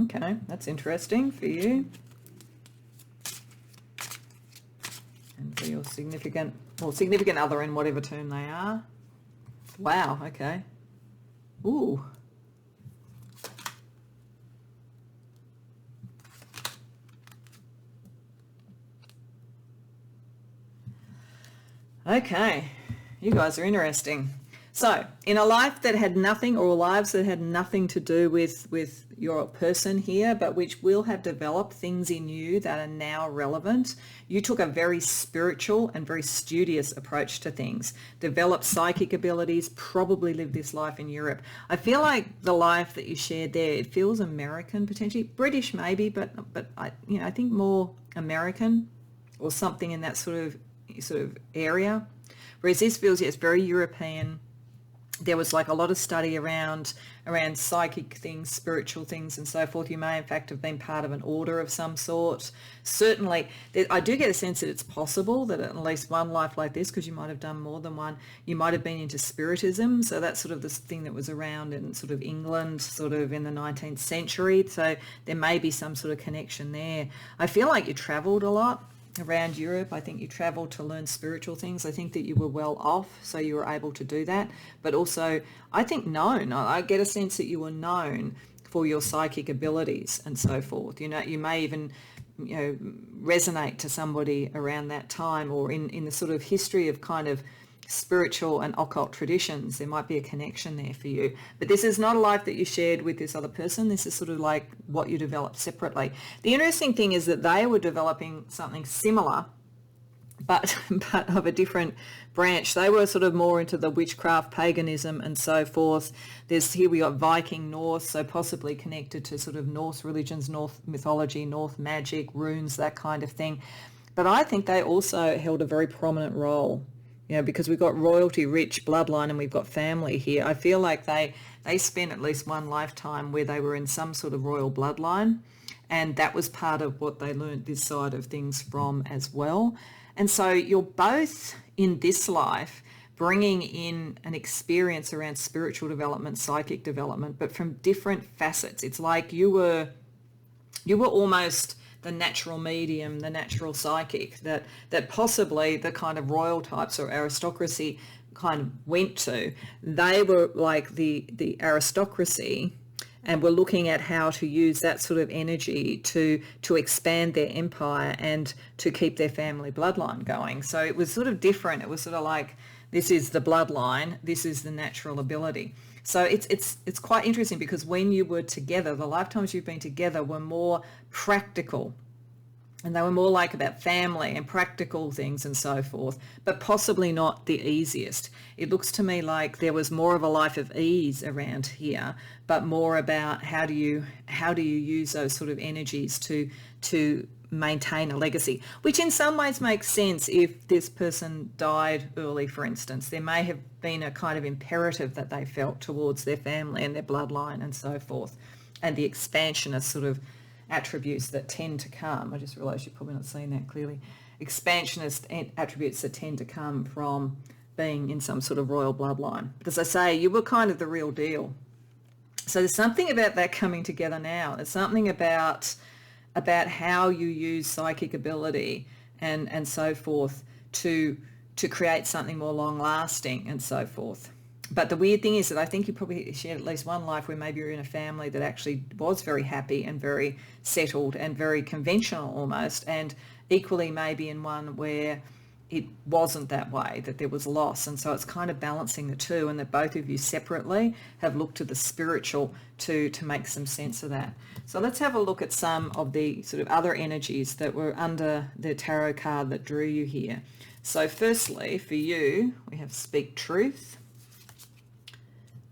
Okay, that's interesting for you. And for your significant other in whatever term they are. Wow, okay. Ooh. Okay, you guys are interesting. So, in a life that had nothing, or lives that had nothing to do with your person here, but which will have developed things in you that are now relevant, you took a very spiritual and very studious approach to things, developed psychic abilities, probably lived this life in Europe. I feel like the life that you shared there, it feels American potentially, British maybe, but I think more American or something in that sort of area. Whereas this feels, it's very European. There was like a lot of study around psychic things, spiritual things and so forth. You may in fact have been part of an order of some sort. Certainly, I do get a sense that it's possible that at least one life like this, because you might have done more than one, you might have been into spiritism. So that's sort of this thing that was around in sort of England, sort of in the 19th century. So there may be some sort of connection there. I feel like you travelled a lot around Europe. I think you travelled to learn spiritual things. I think that you were well off, so you were able to do that. But also, I think known. I get a sense that you were known for your psychic abilities and so forth. You may even, resonate to somebody around that time, or in the sort of history of kind of spiritual and occult traditions. There might be a connection there for you. But this is not a life that you shared with this other person. This is sort of like what you developed separately. The interesting thing is that they were developing something similar, but of a different branch. They were sort of more into the witchcraft, paganism and so forth. Here we got Viking Norse, so possibly connected to sort of Norse religions, Norse mythology, Norse magic, runes, that kind of thing. But I think they also held a very prominent role, because we've got royalty, rich bloodline, and we've got family here. I feel like they spent at least one lifetime where they were in some sort of royal bloodline, and that was part of what they learned this side of things from as well. And so you're both in this life bringing in an experience around spiritual development, psychic development, but from different facets. It's like you were almost the natural medium, the natural psychic that possibly the kind of royal types or aristocracy kind of went to. They were like the aristocracy, and were looking at how to use that sort of energy to expand their empire and to keep their family bloodline going. So it was sort of different. It was sort of like, this is the bloodline, this is the natural ability. So it's quite interesting, because when you were together, the lifetimes you've been together were more practical, and they were more like about family and practical things and so forth, but possibly not the easiest. It looks to me like there was more of a life of ease around here, but more about how do you use those sort of energies to maintain a legacy, which in some ways makes sense. If this person died early, for instance, there may have been a kind of imperative that they felt towards their family and their bloodline and so forth, and the expansionist sort of attributes that tend to come. I just realised you're probably not seeing that clearly. Expansionist attributes that tend to come from being in some sort of royal bloodline. But as I say, you were kind of the real deal. So there's something about that coming together now. There's something about how you use psychic ability and so forth to create something more long-lasting and so forth. But the weird thing is that I think you probably shared at least one life where maybe you're in a family that actually was very happy and very settled and very conventional almost, and equally maybe in one where it wasn't that way, that there was loss. And so it's kind of balancing the two, and that both of you separately have looked to the spiritual to make some sense of that. So let's have a look at some of the sort of other energies that were under the tarot card that drew you here. So firstly, for you, we have speak truth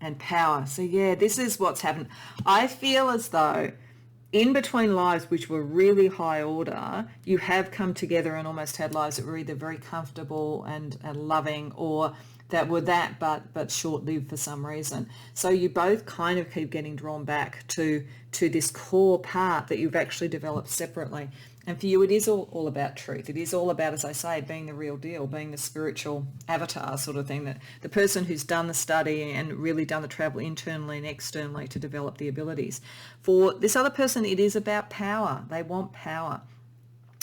and power. So yeah, this is what's happened. I feel as though in between lives which were really high order, you have come together and almost had lives that were either very comfortable and loving, or that were that but short-lived for some reason. So you both kind of keep getting drawn back to this core part that you've actually developed separately. And for you, it is all about truth. It is all about, as I say, being the real deal, being the spiritual avatar sort of thing, that the person who's done the study and really done the travel internally and externally to develop the abilities. For this other person, it is about power. They want power.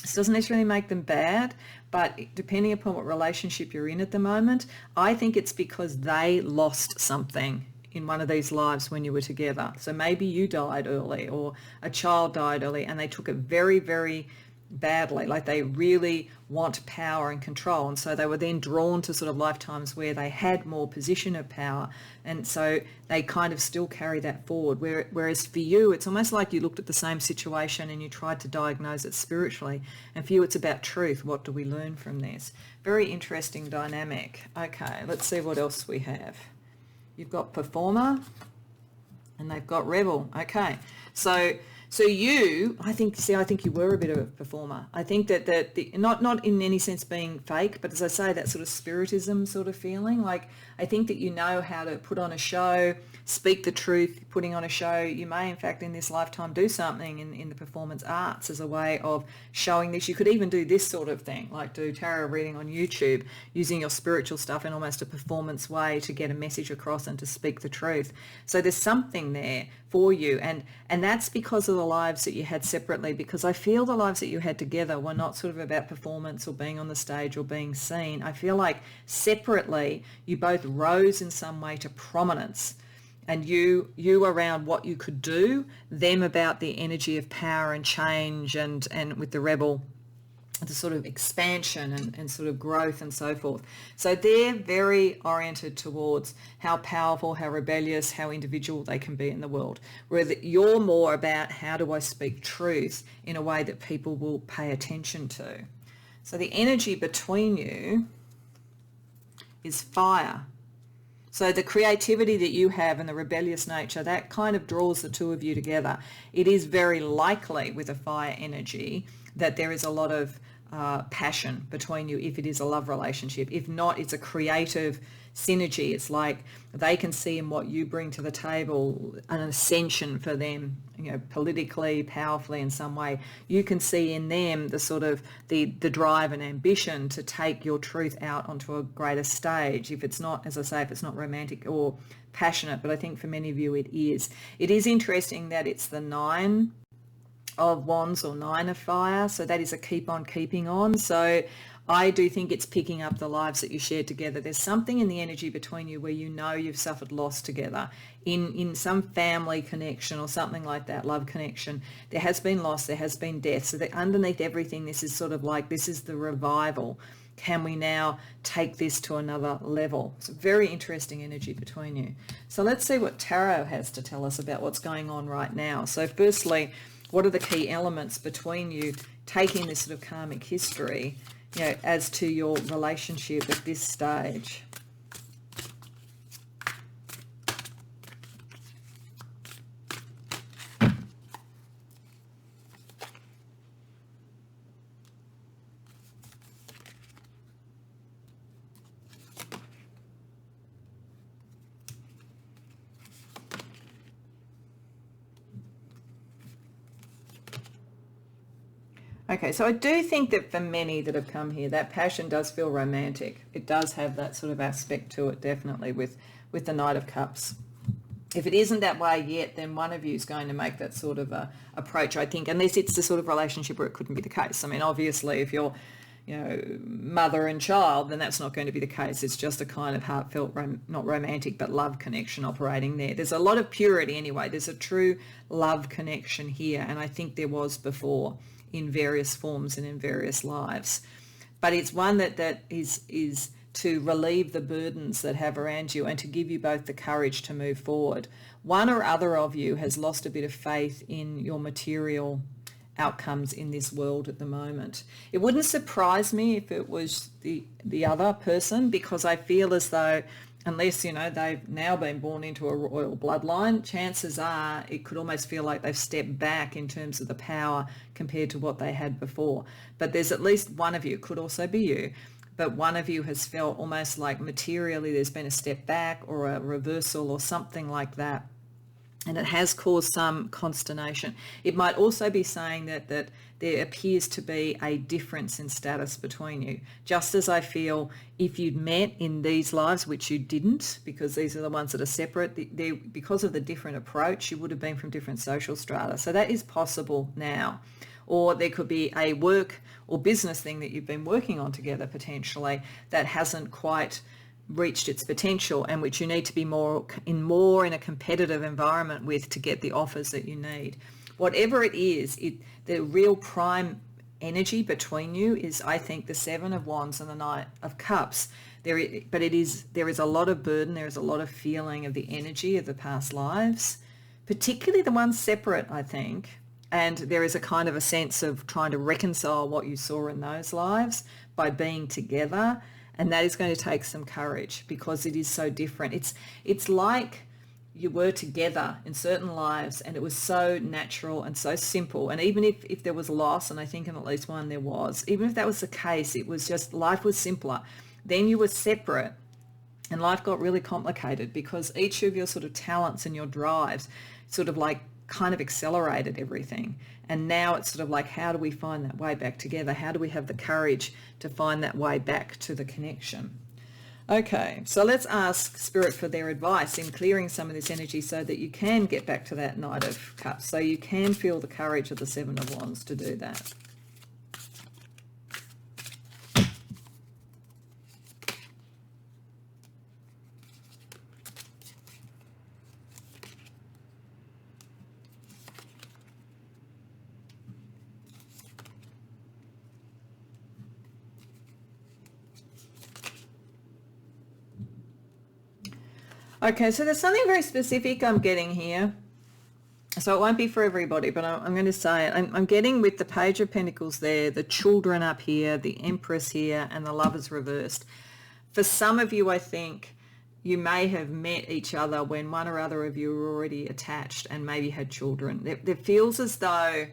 This doesn't necessarily make them bad, but depending upon what relationship you're in at the moment, I think it's because they lost something in one of these lives when you were together. So maybe you died early, or a child died early, and they took it very, very badly. Like they really want power and control. And so they were then drawn to sort of lifetimes where they had more position of power. And so they kind of still carry that forward. Whereas for you, it's almost like you looked at the same situation and you tried to diagnose it spiritually. And for you, it's about truth. What do we learn from this? Very interesting dynamic. Okay, let's see what else we have. You've got performer and they've got rebel. Okay, so you, I think you were a bit of a performer. I think that not in any sense being fake, but as I say, that sort of spiritism sort of feeling. Like I think that you know how to put on a show, speak the truth, putting on a show. You may, in fact, in this lifetime do something in the performance arts as a way of showing this. You could even do this sort of thing, like do tarot reading on YouTube, using your spiritual stuff in almost a performance way to get a message across and to speak the truth. So there's something there for you, and that's because of the lives that you had separately, because I feel the lives that you had together were not sort of about performance or being on the stage or being seen. I feel like separately you both rose in some way to prominence, and you around what you could do, them about the energy of power and change, and with the rebel, the sort of expansion and sort of growth and so forth. So they're very oriented towards how powerful, how rebellious, how individual they can be in the world. Whereas you're more about how do I speak truth in a way that people will pay attention to. So the energy between you is fire. So the creativity that you have and the rebellious nature, that kind of draws the two of you together. It is very likely with a fire energy that there is a lot of passion between you if it is a love relationship. If not, it's a creative synergy. It's like they can see in what you bring to the table an ascension for them, politically, powerfully in some way. You can see in them the sort of the drive and ambition to take your truth out onto a greater stage. If it's not, as I say, if it's not romantic or passionate, but I think for many of you it is. It is interesting that it's the 9 of wands or 9 of fire, so that is a keep on keeping on. So I do think it's picking up the lives that you shared together. There's something in the energy between you where you've suffered loss together in some family connection or something like that, love connection. There has been loss, there has been death. So that underneath everything, this is sort of like, this is the revival. Can we now take this to another level? It's a very interesting energy between you. So let's see what tarot has to tell us about what's going on right now. So firstly, what are the key elements between you taking this sort of karmic history, as to your relationship at this stage? Okay, so I do think that for many that have come here, that passion does feel romantic. It does have that sort of aspect to it, definitely, with the Knight of Cups. If it isn't that way yet, then one of you is going to make that sort of approach, I think, unless it's the sort of relationship where it couldn't be the case. I mean, obviously, if you're, mother and child, then that's not going to be the case. It's just a kind of heartfelt, not romantic, but love connection operating there. There's a lot of purity anyway. There's a true love connection here, and I think there was before, in various forms and in various lives. But it's one that is to relieve the burdens that have around you and to give you both the courage to move forward. One or other of you has lost a bit of faith in your material outcomes in this world at the moment. It wouldn't surprise me if it was the other person, because I feel as though, unless, you know, they've now been born into a royal bloodline, chances are it could almost feel like they've stepped back in terms of the power compared to what they had before. But there's at least one of you, could also be you, but one of you has felt almost like materially there's been a step back or a reversal or something like that. And it has caused some consternation. It might also be saying that there appears to be a difference in status between you. Just as I feel if you'd met in these lives, which you didn't, because these are the ones that are separate, because of the different approach, you would have been from different social strata. So that is possible now. Or there could be a work or business thing that you've been working on together potentially that hasn't quite reached its potential, and which you need to be more in a competitive environment with to get the offers that you need. Whatever it is, the real prime energy between you is, I think, the Seven of Wands and the Knight of Cups. There is a lot of burden, there is a lot of feeling of the energy of the past lives, particularly the ones separate, I think. And there is a kind of a sense of trying to reconcile what you saw in those lives by being together. And that is going to take some courage, because it is so different. It's like you were together in certain lives and it was so natural and so simple. And even if there was loss, and I think in at least one there was, even if that was the case, it was just life was simpler. Then you were separate and life got really complicated, because each of your sort of talents and your drives sort of like kind of accelerated everything. And now it's sort of like, how do we find that way back together? How do we have the courage to find that way back to the connection? Okay, so let's ask Spirit for their advice in clearing some of this energy so that you can get back to that Knight of Cups, so you can feel the courage of the Seven of Wands to do that. Okay, so there's something very specific I'm getting here. So it won't be for everybody, but I'm going to say it. I'm getting with the Page of Pentacles there, the Children up here, the Empress here, and the Lovers reversed. For some of you, I think you may have met each other when one or other of you were already attached and maybe had children. It feels as though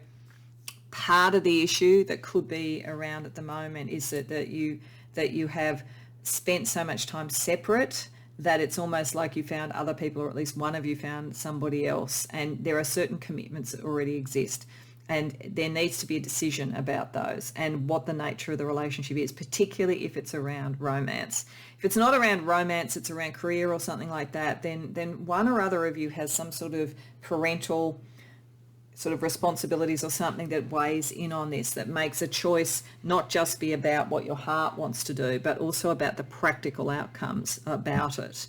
part of the issue that could be around at the moment is that you have spent so much time separate that it's almost like you found other people, or at least one of you found somebody else, and there are certain commitments that already exist, and there needs to be a decision about those and what the nature of the relationship is, particularly if it's around romance. If it's not around romance, it's around career or something like that, then one or other of you has some sort of parental sort of responsibilities or something that weighs in on this, that makes a choice not just be about what your heart wants to do, but also about the practical outcomes about it.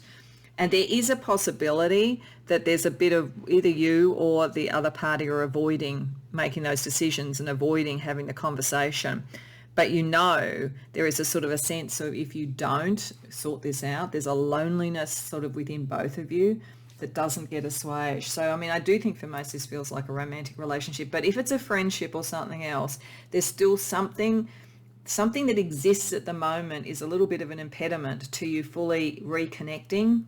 And there is a possibility that there's a bit of either you or the other party are avoiding making those decisions and avoiding having the conversation. But you know, there is a sort of a sense of, if you don't sort this out, there's a loneliness sort of within both of you that doesn't get assuaged. So, I mean, I do think for most this feels like a romantic relationship, but if it's a friendship or something else, there's still something that exists at the moment is a little bit of an impediment to you fully reconnecting,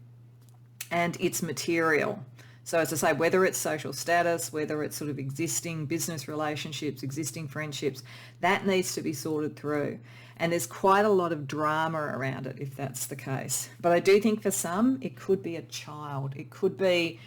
and it's material. So as I say, whether it's social status, whether it's sort of existing business relationships, existing friendships, that needs to be sorted through. And there's quite a lot of drama around it if that's the case. But I do think for some, it could be a child. It could be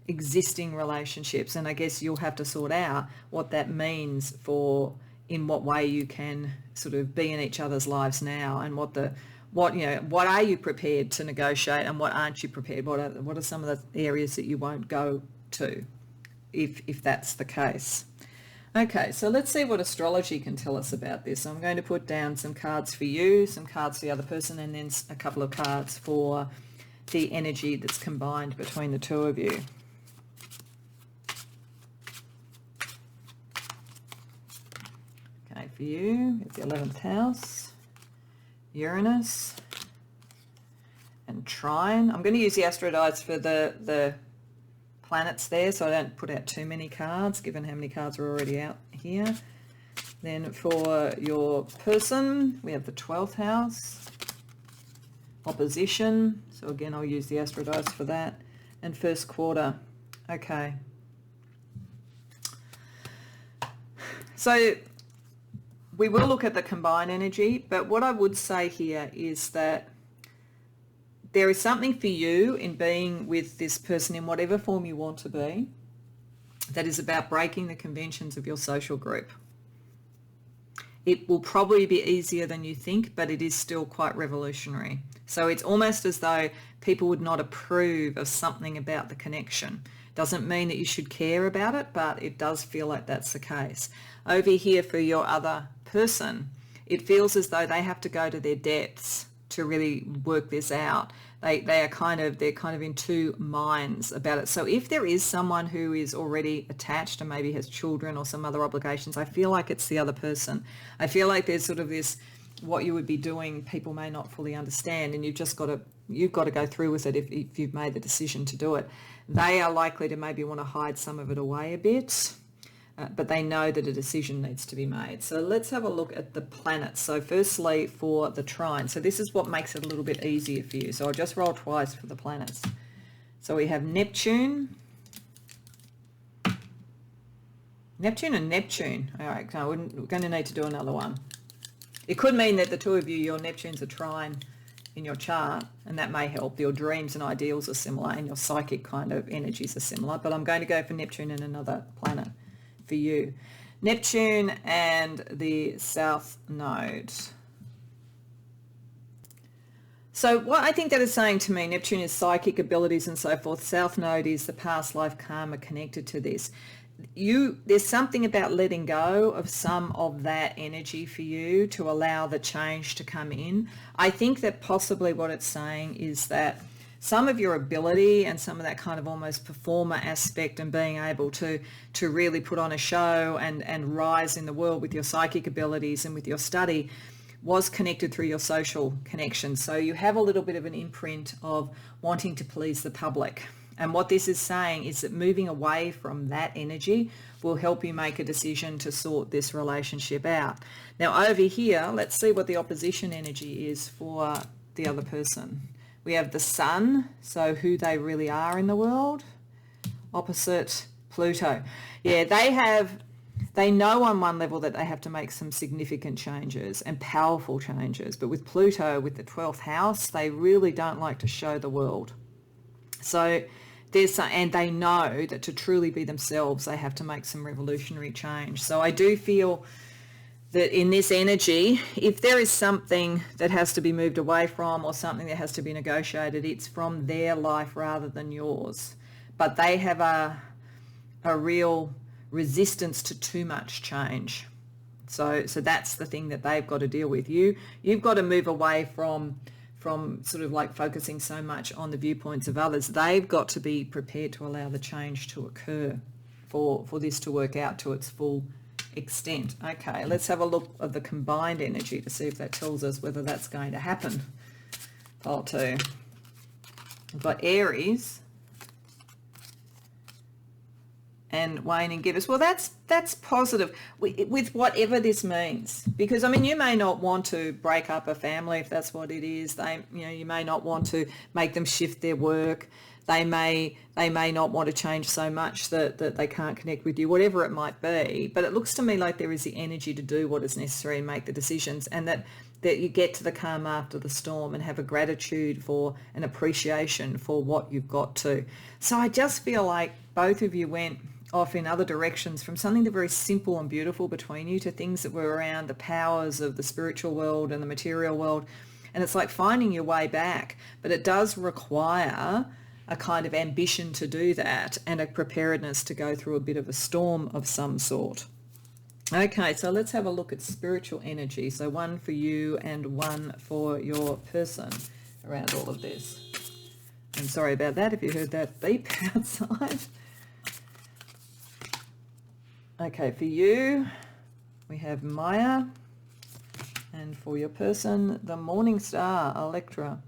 existing relationships. And I guess you'll have to sort out what that means for in what way you can sort of be in each other's lives now, and what are you prepared to negotiate and what aren't you prepared? What are some of the areas that you won't go to if that's the case? Okay, so let's see what astrology can tell us about this. I'm going to put down some cards for you, some cards for the other person, and then a couple of cards for the energy that's combined between the two of you. Okay, for you, it's the 11th house, Uranus, and Trine. I'm going to use the Astrodites for the planets there, so I don't put out too many cards, given how many cards are already out here. Then for your person, we have the 12th house, opposition. So again, I'll use the Astro Dice for that. And first quarter. Okay. So we will look at the combined energy, but what I would say here is that there is something for you in being with this person in whatever form you want to be that is about breaking the conventions of your social group. It will probably be easier than you think, but it is still quite revolutionary. So it's almost as though people would not approve of something about the connection. Doesn't mean that you should care about it, but it does feel like that's the case. Over here for your other person, it feels as though they have to go to their depths to really work this out. They're kind of in two minds about it. So if there is someone who is already attached and maybe has children or some other obligations, I feel like it's the other person. I feel like there's sort of this, what you would be doing, people may not fully understand, and you've got to go through with it if you've made the decision to do it. They are likely to maybe want to hide some of it away a bit. But they know that a decision needs to be made. So let's have a look at the planets. So firstly for the trine. So this is what makes it a little bit easier for you. So I'll just roll twice for the planets. So we have Neptune. Neptune and Neptune. All right, so we're going to need to do another one. It could mean that the two of you, your Neptune's a trine in your chart, and that may help. Your dreams and ideals are similar and your psychic kind of energies are similar. But I'm going to go for Neptune and another planet for you. Neptune and the South Node. So what I think that is saying to me, Neptune is psychic abilities and so forth. South Node is the past life karma connected to this. There's something about letting go of some of that energy for you to allow the change to come in. I think that possibly what it's saying is that some of your ability and some of that kind of almost performer aspect and being able to really put on a show and rise in the world with your psychic abilities and with your study was connected through your social connections. So you have a little bit of an imprint of wanting to please the public. And what this is saying is that moving away from that energy will help you make a decision to sort this relationship out. Now over here, let's see what the opposition energy is for the other person. We have the sun, so who they really are in the world, opposite Pluto. Yeah, they know on one level that they have to make some significant changes and powerful changes, but with Pluto, with the 12th house, they really don't like to show the world. So and they know that to truly be themselves, they have to make some revolutionary change. So I do feel that in this energy, if there is something that has to be moved away from or something that has to be negotiated, it's from their life rather than yours. But they have a real resistance to too much change. So that's the thing that they've got to deal with. You've got to move away from sort of like focusing so much on the viewpoints of others. They've got to be prepared to allow the change to occur for this to work out to its full extent. Okay, let's have a look at the combined energy to see if that tells us whether that's going to happen. Pile 2. We've got Aries and Wayne and Gibbous. Well, that's positive with whatever this means, because I mean you may not want to break up a family if that's what it is. You may not want to make them shift their work. They may not want to change so much that they can't connect with you, whatever it might be. But it looks to me like there is the energy to do what is necessary and make the decisions, and that you get to the calm after the storm and have a gratitude for an appreciation for what you've got to. So I just feel like both of you went off in other directions, from something that very simple and beautiful between you to things that were around the powers of the spiritual world and the material world. And it's like finding your way back, but it does require a kind of ambition to do that and a preparedness to go through a bit of a storm of some sort. Okay, so let's have a look at spiritual energy. So one for you and one for your person around all of this. I'm sorry about that if you heard that beep outside. Okay, for you, we have Maya, and for your person, the Morning Star, Electra.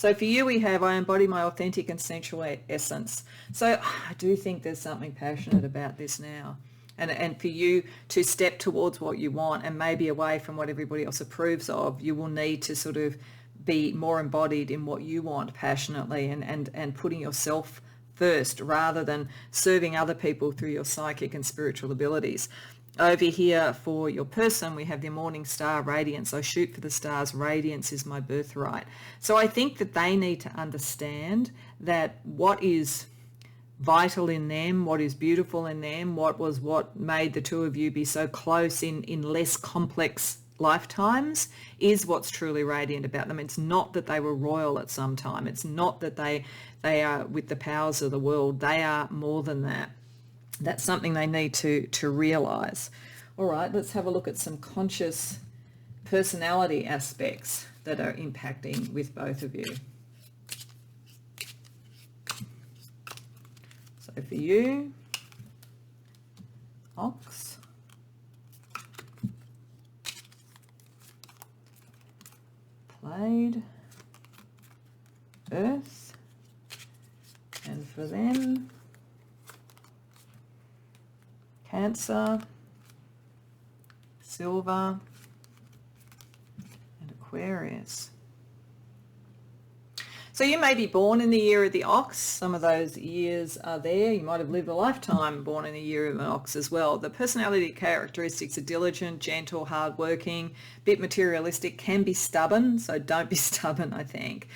So for you, we have, I embody my authentic and sensual essence. So I do think there's something passionate about this now. And for you to step towards what you want and maybe away from what everybody else approves of, you will need to sort of be more embodied in what you want passionately and putting yourself first rather than serving other people through your psychic and spiritual abilities. Over here for your person, we have the morning star radiance. I shoot for the stars. Radiance is my birthright. So I think that they need to understand that what is vital in them, what is beautiful in them, what made the two of you be so close in less complex lifetimes is what's truly radiant about them. It's not that they were royal at some time. It's not that they are with the powers of the world. They are more than that. That's something they need to realise. All right, let's have a look at some conscious personality aspects that are impacting with both of you. So for you, Ox, Played, Earth, and for them, Cancer, Silver, and Aquarius. So you may be born in the year of the ox. Some of those years are there. You might have lived a lifetime born in the year of an ox as well. The personality characteristics are diligent, gentle, hardworking, bit materialistic, can be stubborn. So don't be stubborn, I think.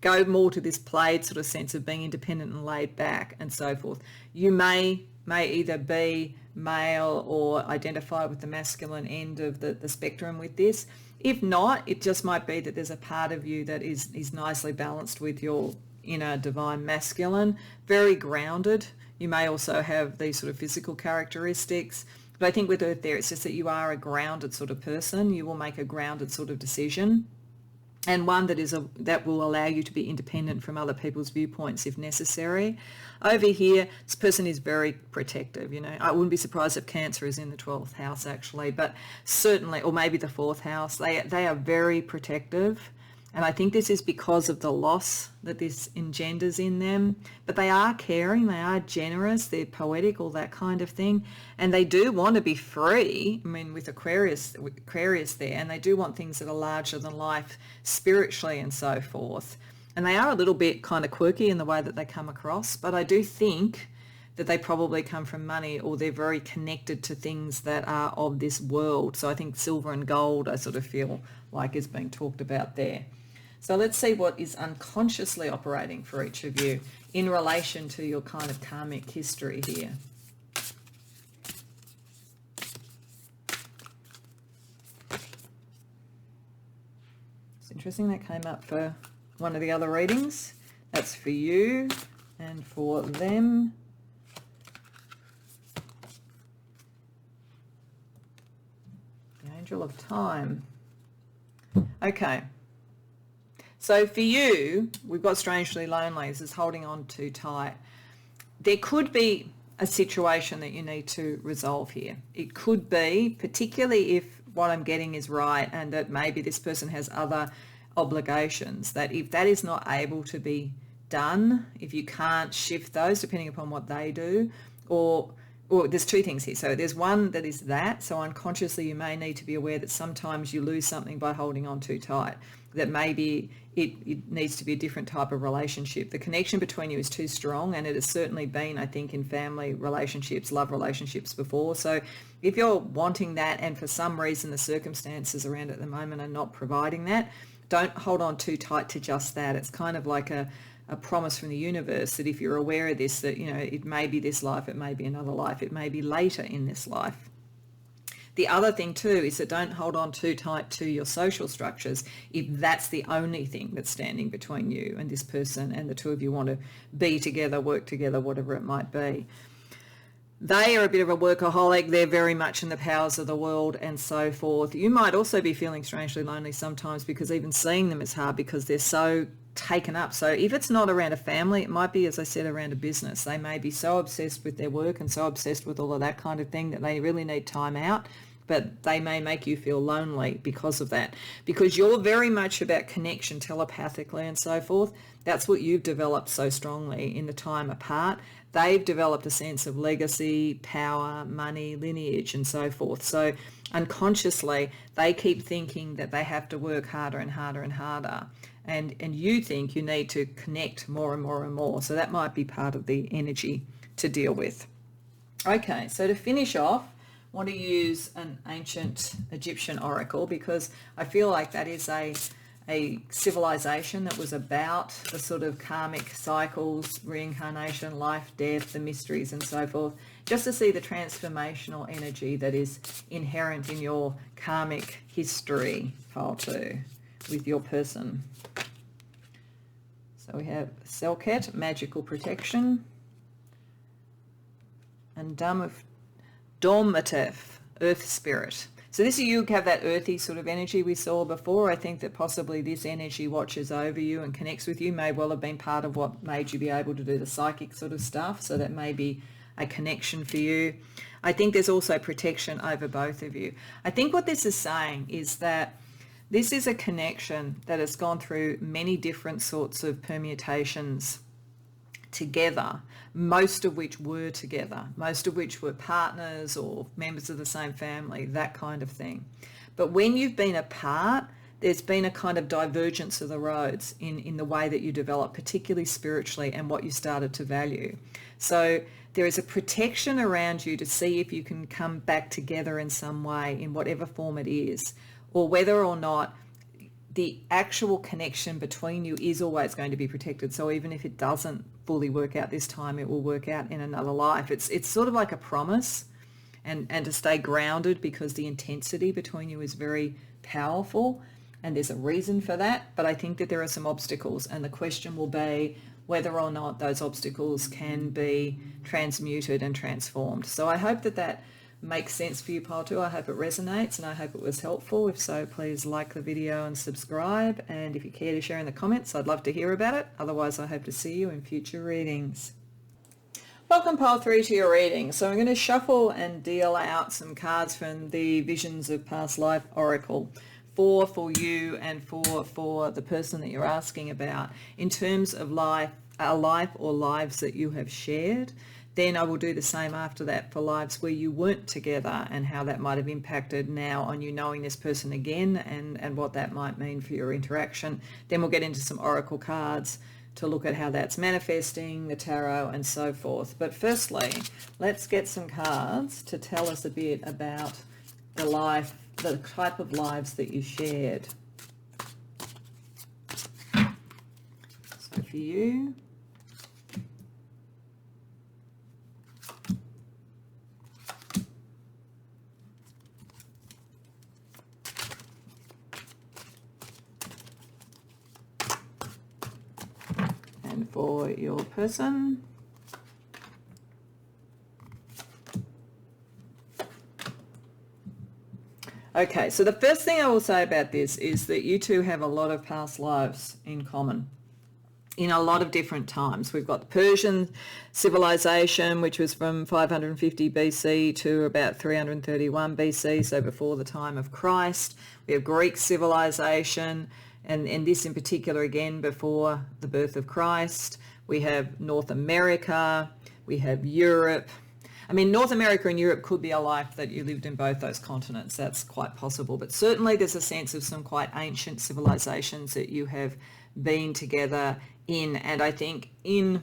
Go more to this played sort of sense of being independent and laid back and so forth. You may either be male or identify with the masculine end of the spectrum with this. If not, it just might be that there's a part of you that is nicely balanced with your inner divine masculine, very grounded. You may also have these sort of physical characteristics. But I think with Earth there, it's just that you are a grounded sort of person. You will make a grounded sort of decision. And one that will allow you to be independent from other people's viewpoints if necessary. Over here, this person is very protective. You know, I wouldn't be surprised if Cancer is in the 12th house actually, but certainly, or maybe the 4th house. They are very protective. And I think this is because of the loss that this engenders in them. But they are caring, they are generous, they're poetic, all that kind of thing. And they do want to be free, I mean, with Aquarius there, and they do want things that are larger than life spiritually and so forth. And they are a little bit kind of quirky in the way that they come across. But I do think that they probably come from money or they're very connected to things that are of this world. So I think silver and gold, I sort of feel like is being talked about there. So let's see what is unconsciously operating for each of you in relation to your kind of karmic history here. It's interesting that came up for one of the other readings. That's for you and for them. The Angel of Time. Okay. So for you, we've got strangely lonely. This is holding on too tight. There could be a situation that you need to resolve here. It could be, particularly if what I'm getting is right and that maybe this person has other obligations, that if that is not able to be done, if you can't shift those depending upon what they do, or there's two things here. So there's one that is that. So unconsciously you may need to be aware that sometimes you lose something by holding on too tight, that maybe it needs to be a different type of relationship. The connection between you is too strong, and it has certainly been, I think, in family relationships, love relationships before. So if you're wanting that and for some reason the circumstances around at the moment are not providing that, don't hold on too tight to just that. It's kind of like a promise from the universe that if you're aware of this, that, you know, it may be this life, it may be another life, it may be later in this life. The other thing too is that don't hold on too tight to your social structures if that's the only thing that's standing between you and this person and the two of you want to be together, work together, whatever it might be. They are a bit of a workaholic. They're very much in the powers of the world and so forth. You might also be feeling strangely lonely sometimes because even seeing them is hard because they're so taken up. So if it's not around a family, it might be, as I said, around a business. They may be so obsessed with their work and so obsessed with all of that kind of thing that they really need time out but they may make you feel lonely because of that, because you're very much about connection telepathically and so forth. That's what you've developed so strongly in the time apart. They've developed a sense of legacy, power, money, lineage, and so forth. So unconsciously, they keep thinking that they have to work harder and harder and harder. And you think you need to connect more and more and more. So that might be part of the energy to deal with. Okay, so to finish off, I want to use an ancient Egyptian oracle, because I feel like that is a civilization that was about the sort of karmic cycles, reincarnation, life, death, the mysteries and so forth, just to see the transformational energy that is inherent in your karmic history, pile 2, with your person. So we have Selket, magical protection, and Dormatef, earth spirit. So this, you have that earthy sort of energy we saw before. I think that possibly this energy watches over you and connects with you, may well have been part of what made you be able to do the psychic sort of stuff. So that may be a connection for you. I think there's also protection over both of you. I think what this is saying is that this is a connection that has gone through many different sorts of permutations together, most of which were together, most of which were partners or members of the same family, that kind of thing. But when you've been apart, there's been a kind of divergence of the roads in the way that you develop, particularly spiritually, and what you started to value. So there is a protection around you to see if you can come back together in some way, in whatever form it is, or whether or not the actual connection between you is always going to be protected. So even if it doesn't fully work out this time, it will work out in another life. It's sort of like a promise, and to stay grounded, because the intensity between you is very powerful, and there's a reason for that. But I think that there are some obstacles, and the question will be whether or not those obstacles can be transmuted and transformed. So I hope that that makes sense for you, pile 2. I hope it resonates, and I hope it was helpful. If so, please like the video and subscribe, and if you care to share in the comments, I'd love to hear about it. Otherwise, I hope to see you in future readings. Welcome, pile 3, to your reading. So I'm going to shuffle and deal out some cards from the Visions of Past Life Oracle, 4 for you and 4 for the person that you're asking about, in terms of life, a life or lives that you have shared. Then I will do the same after that for lives where you weren't together, and how that might have impacted now on you knowing this person again, and what that might mean for your interaction. Then we'll get into some oracle cards to look at how that's manifesting, the tarot and so forth. But firstly, let's get some cards to tell us a bit about the type of lives that you shared. So for you, and for your person, okay, so the first thing I will say about this is that you two have a lot of past lives in common in a lot of different times. We've got the Persian civilization, which was from 550 BC to about 331 BC, so before the time of Christ. We have Greek civilization, and this in particular, again, before the birth of Christ. We have North America, we have Europe. I mean, North America and Europe could be a life that you lived in both those continents. That's quite possible. But certainly there's a sense of some quite ancient civilizations that you have been together in. And I think in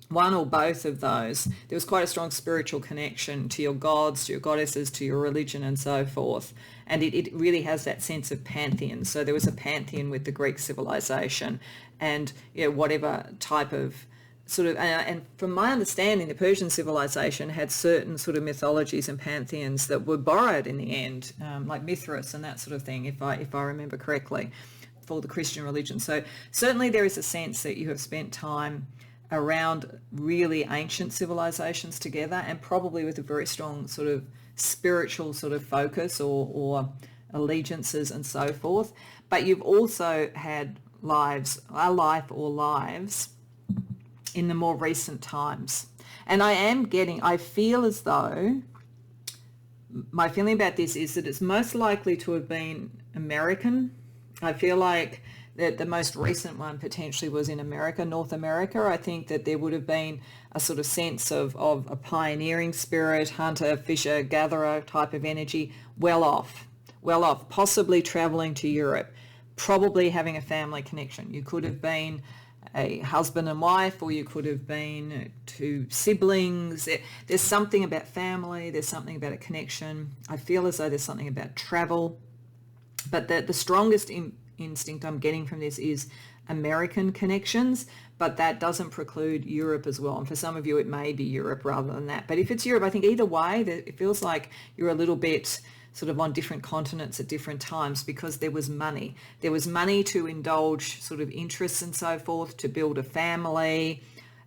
one or both of those, there was quite a strong spiritual connection to your gods, to your goddesses, to your religion and so forth. And it really has that sense of pantheon. So there was a pantheon with the Greek civilization, and whatever type of sort of, and from my understanding, the Persian civilization had certain sort of mythologies and pantheons that were borrowed in the end, like Mithras and that sort of thing, if I remember correctly, for the Christian religion. So certainly there is a sense that you have spent time around really ancient civilizations together, and probably with a very strong sort of spiritual sort of focus or allegiances and so forth. But you've also had a life or lives in the more recent times. And I feel as though my feeling about this is that it's most likely to have been American. I feel like that the most recent one potentially was in America, North America. I think that there would have been a sort of sense of a pioneering spirit, hunter, fisher, gatherer type of energy, well off, possibly traveling to Europe, probably having a family connection. You could have been a husband and wife, or you could have been two siblings. There's something about family, there's something about a connection. I feel as though there's something about travel, but the strongest instinct I'm getting from this is American connections, but that doesn't preclude Europe as well. And for some of you, it may be Europe rather than that. But if it's Europe, I think either way, it feels like you're a little bit sort of on different continents at different times, because there was money. There was money to indulge sort of interests and so forth, to build a family.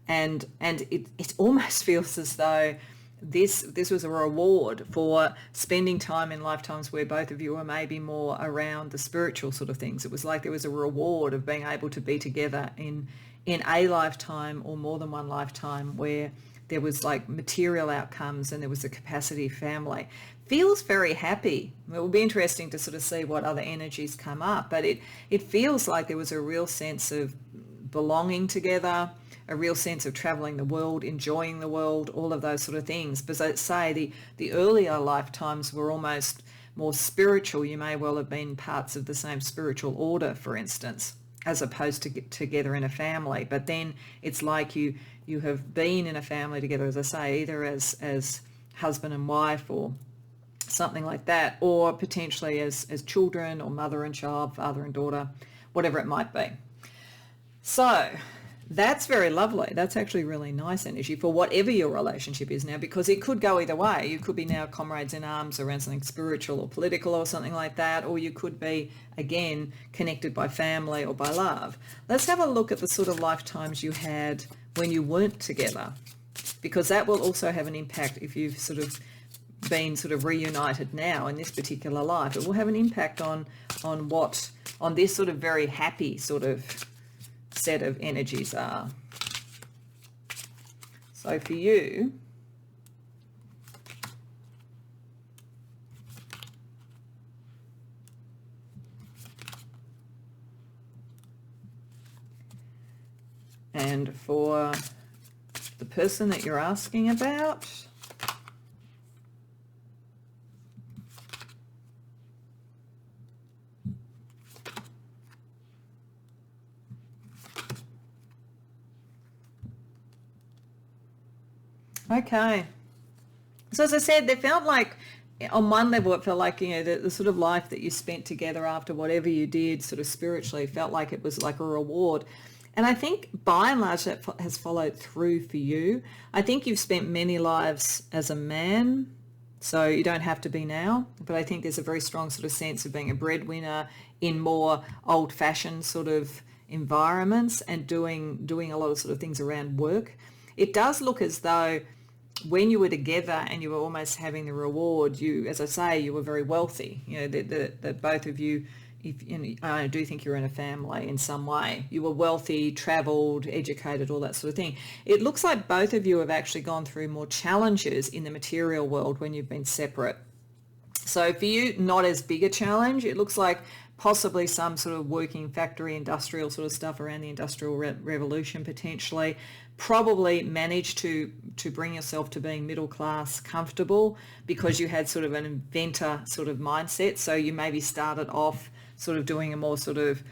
And it almost feels as though this was a reward for spending time in lifetimes where both of you were maybe more around the spiritual sort of things. It was like there was a reward of being able to be together in a lifetime or more than one lifetime, where there was like material outcomes and there was a capacity family. Feels very happy. It will be interesting to sort of see what other energies come up, but it feels like there was a real sense of belonging together, a real sense of traveling the world, enjoying the world, all of those sort of things. But I'd say the earlier lifetimes were almost more spiritual. You may well have been parts of the same spiritual order, for instance, as opposed to get together in a family. But then it's like you have been in a family together, as I say, either as husband and wife or something like that, or potentially as children, or mother and child, father and daughter, whatever it might be. So that's very lovely. That's actually really nice energy for whatever your relationship is now, because it could go either way. You could be now comrades in arms around something spiritual or political or something like that, or you could be, again, connected by family or by love. Let's have a look at the sort of lifetimes you had when you weren't together, because that will also have an impact if you've sort of been sort of reunited now in this particular life. It will have an impact on this sort of very happy sort of set of energies are. So for you, and for the person that you're asking about, okay. So as I said, they felt like, on one level, it felt like, the sort of life that you spent together after whatever you did sort of spiritually felt like it was like a reward. And I think by and large that has followed through for you. I think you've spent many lives as a man, so you don't have to be now. But I think there's a very strong sort of sense of being a breadwinner in more old-fashioned sort of environments and doing a lot of sort of things around work. It does look as though when you were together and you were almost having the reward, you, as I say, you were very wealthy. That both of you, I do think you're in a family in some way. You were wealthy, travelled, educated, all that sort of thing. It looks like both of you have actually gone through more challenges in the material world when you've been separate. So for you, not as big a challenge. It looks like possibly some sort of working factory, industrial sort of stuff around the Industrial Revolution potentially. Probably managed to bring yourself to being middle class, comfortable, because you had sort of an inventor sort of mindset. So you maybe started off sort of doing a more sort of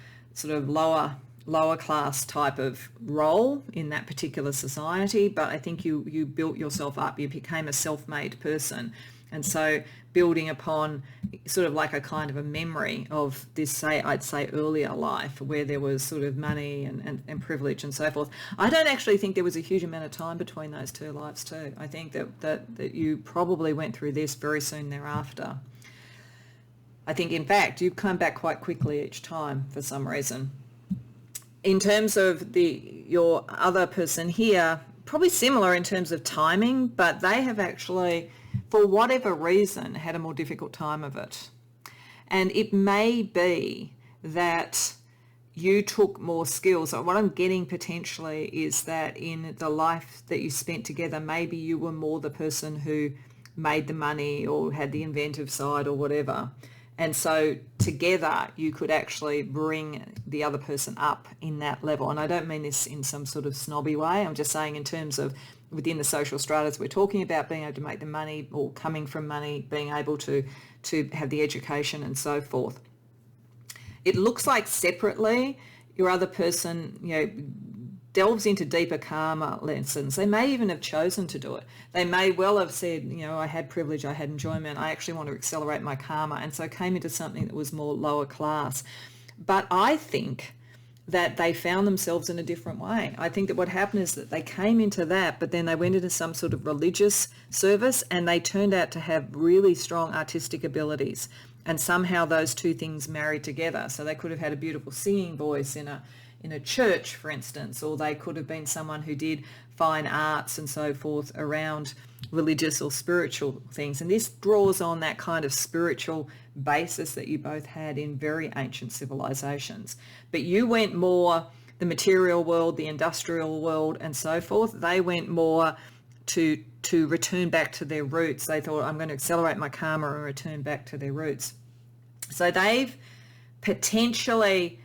lower class type of role in that particular society. But I think you built yourself up. You became a self-made person. And so building upon sort of like a kind of a memory of this, I'd say earlier life where there was sort of money and privilege and so forth. I don't actually think there was a huge amount of time between those two lives too. I think that you probably went through this very soon thereafter. I think, in fact, you come back quite quickly each time for some reason. In terms of your other person here, probably similar in terms of timing, but they have actually, for whatever reason, had a more difficult time of it. And it may be that you took more skills. What I'm getting potentially is that in the life that you spent together, maybe you were more the person who made the money or had the inventive side or whatever. And so together you could actually bring the other person up in that level. And I don't mean this in some sort of snobby way. I'm just saying in terms of within the social stratas we're talking about, being able to make the money or coming from money, being able to have the education and so forth. It looks like separately your other person, delves into deeper karma lessons. They may even have chosen to do it. They may well have said, I had privilege, I had enjoyment, I actually want to accelerate my karma, and so came into something that was more lower class. But I think that they found themselves in a different way. I think that what happened is that they came into that, but then they went into some sort of religious service and they turned out to have really strong artistic abilities. And somehow those two things married together. So they could have had a beautiful singing voice in a church, for instance, or they could have been someone who did fine arts and so forth around religious or spiritual things. And this draws on that kind of spiritual basis that you both had in very ancient civilizations. But you went more the material world, the industrial world and so forth. They went more to return back to their roots. They thought, I'm going to accelerate my karma and return back to their roots. So they've potentially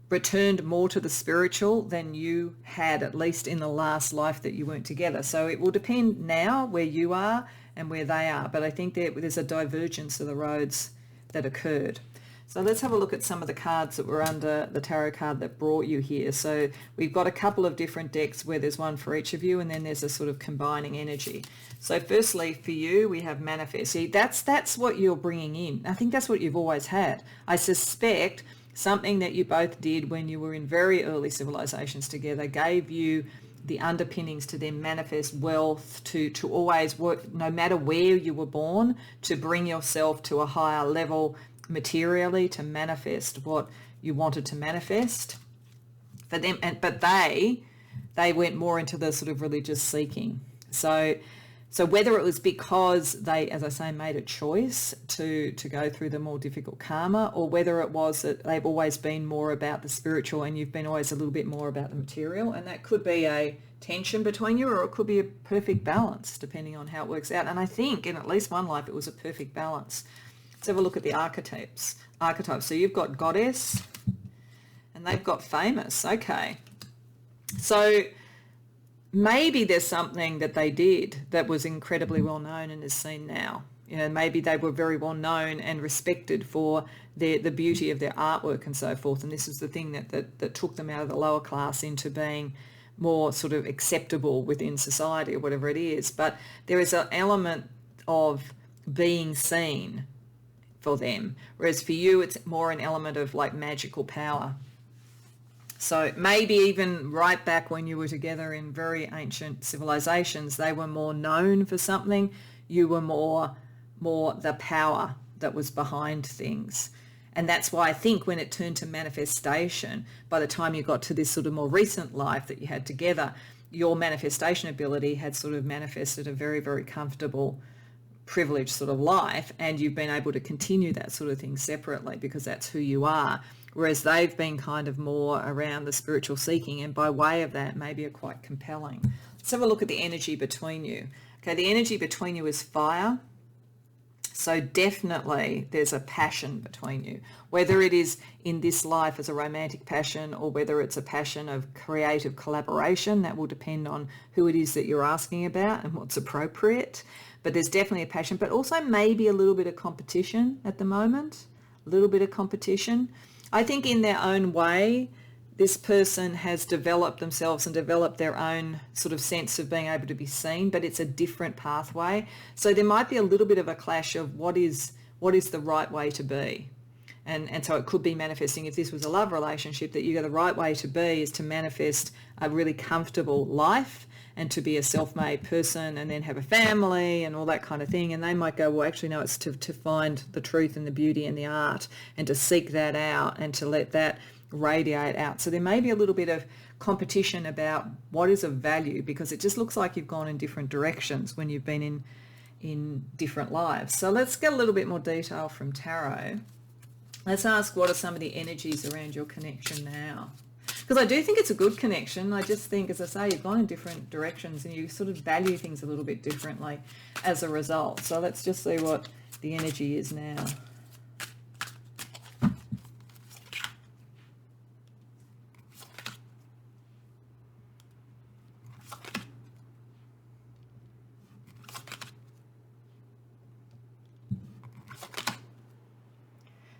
returned more to the spiritual than you had, at least in the last life that you weren't together. So it will depend now where you are and where they are. But I think there's a divergence of the roads that occurred. So let's have a look at some of the cards that were under the tarot card that brought you here. So we've got a couple of different decks where there's one for each of you, and then there's a sort of combining energy. So firstly, for you, we have manifest. See, that's what you're bringing in. I think that's what you've always had. I suspect something that you both did when you were in very early civilizations together gave you the underpinnings to then manifest wealth, to always work, no matter where you were born, to bring yourself to a higher level materially, to manifest what you wanted to manifest for them. But they went more into the sort of religious seeking. So whether it was because they, as I say, made a choice to go through the more difficult karma, or whether it was that they've always been more about the spiritual and you've been always a little bit more about the material, and that could be a tension between you, or it could be a perfect balance depending on how it works out. And I think in at least one life it was a perfect balance. Let's have a look at the archetypes. So you've got goddess and they've got famous. Okay. So maybe there's something that they did that was incredibly well known and is seen now. Maybe they were very well known and respected for the beauty of their artwork and so forth. And this is the thing that took them out of the lower class into being more sort of acceptable within society or whatever it is. But there is an element of being seen for them, whereas for you it's more an element of like magical power. So maybe even right back when you were together in very ancient civilizations, they were more known for something. You were more the power that was behind things. And that's why I think when it turned to manifestation, by the time you got to this sort of more recent life that you had together, your manifestation ability had sort of manifested a very, very comfortable, privileged sort of life, and you've been able to continue that sort of thing separately because that's who you are. Whereas they've been kind of more around the spiritual seeking, and by way of that maybe are quite compelling. Let's have a look at the energy between you. Okay, the energy between you is fire. So definitely there's a passion between you, whether it is in this life as a romantic passion or whether it's a passion of creative collaboration. That will depend on who it is that you're asking about and what's appropriate. But there's definitely a passion, but also maybe a little bit of competition at the moment, a little bit of competition. I think in their own way, this person has developed themselves and developed their own sort of sense of being able to be seen, but it's a different pathway. So there might be a little bit of a clash of what is the right way to be. And so it could be manifesting, if this was a love relationship, that you go the right way to be is to manifest a really comfortable life and to be a self-made person and then have a family and all that kind of thing. And they might go, well, actually, no, it's to find the truth and the beauty and the art and to seek that out and to let that radiate out. So there may be a little bit of competition about what is of value, because it just looks like you've gone in different directions when you've been in different lives. So let's get a little bit more detail from tarot. Let's ask, what are some of the energies around your connection now? Because I do think it's a good connection. I just think, as I say, you've gone in different directions and you sort of value things a little bit differently as a result. So let's just see what the energy is now.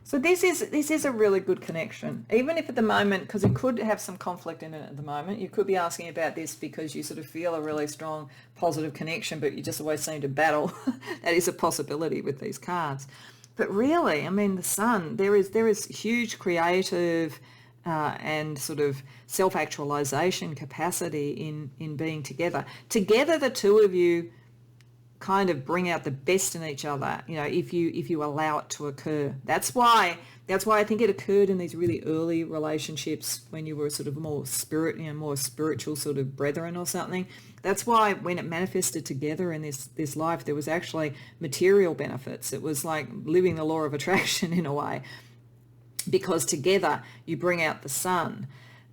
So this is a really good connection, even if at the moment, because it could have some conflict in it at the moment, you could be asking about this because you sort of feel a really strong positive connection, but you just always seem to battle. That is a possibility with these cards. But really, I mean, the Sun, there is huge creative and sort of self-actualization capacity in being together. Together, the two of you kind of bring out the best in each other, you know, if you allow it to occur. That's why I think it occurred in these really early relationships when you were sort of more spiritual sort of brethren or something. That's why when it manifested together in this life, there was actually material benefits. It was like living the law of attraction in a way, because together you bring out the Sun.